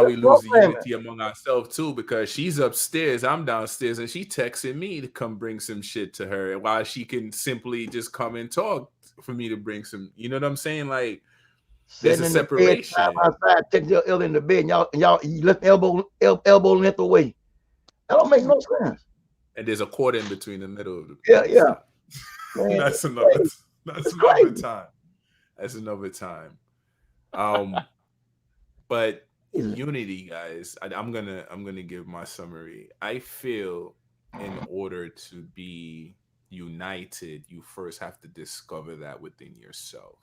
we lose the unity among ourselves too, because she's upstairs, I'm downstairs, and she texting me to come bring some shit to her, while she can simply just come and talk for me to bring some. You know what I'm saying? Like there's a separation. Outside, take your elbow in the bed, and y'all you lift elbow length away. That don't make no sense. And there's a cord in between the middle of the yeah. Man, that's another time. That's another time. But Jesus. unity, guys, I'm gonna give my summary. I feel in order to be united, you first have to discover that within yourself.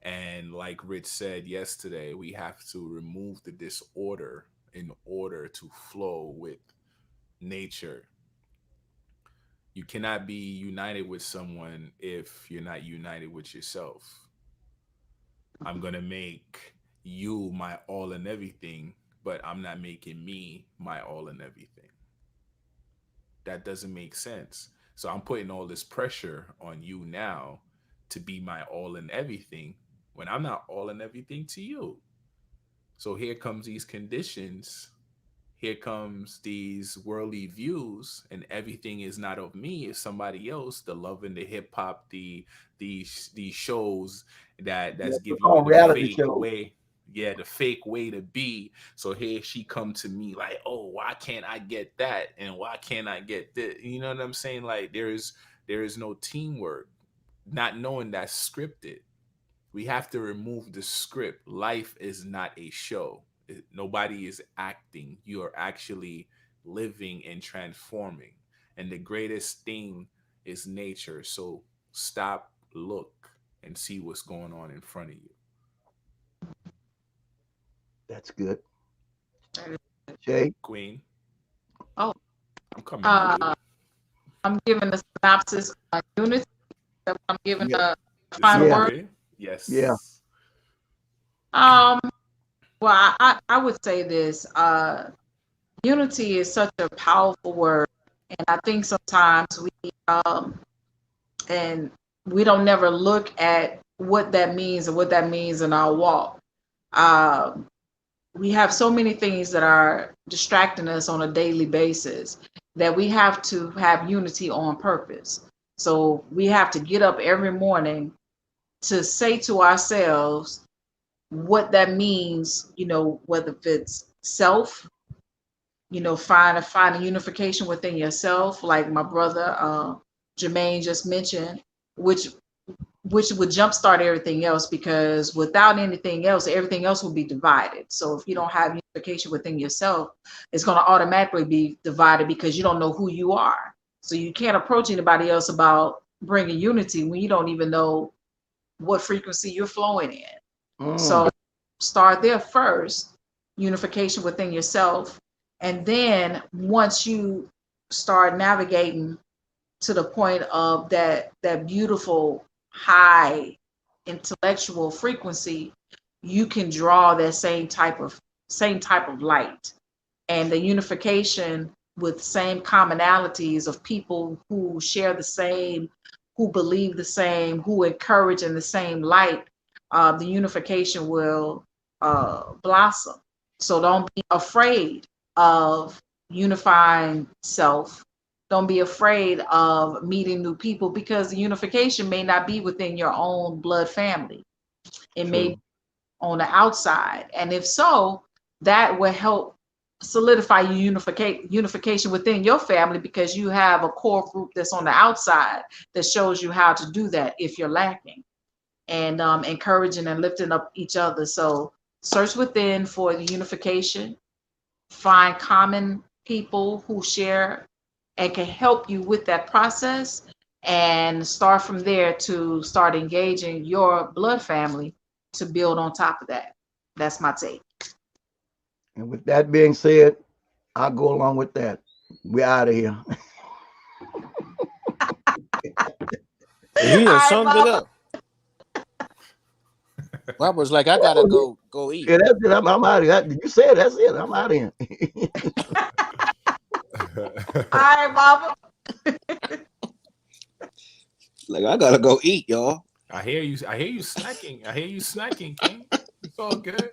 And like Rich said yesterday, we have to remove the disorder in order to flow with nature. You cannot be united with someone if you're not united with yourself. I'm going to make you my all and everything, but I'm not making me my all and everything. That doesn't make sense. So I'm putting all this pressure on you now to be my all and everything when I'm not all and everything to you. So here comes these conditions, here comes these worldly views, and everything is not of me, it's somebody else. The love and the hip hop, these shows Yeah, that's so giving you called the reality fake shows. way, yeah, the fake way to be. So here she come to me like, oh, why can't I get that, and why can't I get this? You know what I'm saying? Like there is no teamwork, not knowing that's scripted. We have to remove the script. Life is not a show. Nobody is acting. You are actually living and transforming. And the greatest thing is nature. So stop, look, and see what's going on in front of you. That's good. That is- Shay. Queen, Oh, I'm coming to you. uh, I'm giving a synopsis on unity. So I'm giving Yeah. a This final Yeah. word. summary. Yeah. Yes. Um, well, I would say this. Unity is such a powerful word, and I think sometimes and we don't never look at what that means and what that means in our walk. Um, we have so many things that are distracting us on a daily basis that we have to have unity on purpose. So we have to get up every morning to say to ourselves what that means, whether it's self, find a unification within yourself, like my brother Jermaine just mentioned, which which would jumpstart everything else, because without anything else, everything else will be divided. So if you don't have unification within yourself, it's going to automatically be divided because you don't know who you are. So you can't approach anybody else about bringing unity when you don't even know what frequency you're flowing in. Mm. So start there first, unification within yourself. And then once you start navigating to the point of that beautiful high intellectual frequency, you can draw that same type of light, and the unification with same commonalities of people who share the same, who believe the same, who encourage in the same light. The unification will blossom. So don't be afraid of unifying self. Don't be afraid of meeting new people, because the unification may not be within your own blood family. It may be True. on the outside. And if so, that will help solidify your unification within your family, because you have a core group that's on the outside that shows you how to do that if you're lacking, and encouraging and lifting up each other. So search within for the unification, find common people who share and can help you with that process, and start from there to start engaging your blood family to build on top of that. That's my take. And with that being said, I'll go along with that. We're out of here. He All done right, summed it Mama. up. Robert was like, I That gotta was it. go eat. Yeah, that's it. I'm out of here. You said that's it. I'm out of here. All right, Mama. Like, I gotta go eat, y'all. I hear you. I hear you snacking. I hear you snacking, King. It's all good.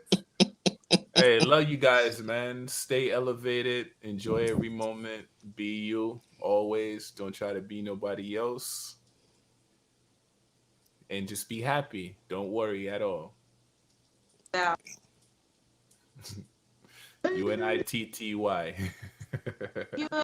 Hey, love you guys, man. Stay elevated. Enjoy every moment. Be you always. Don't try to be nobody else. And just be happy. Don't worry at all. Yeah. UNITTY. You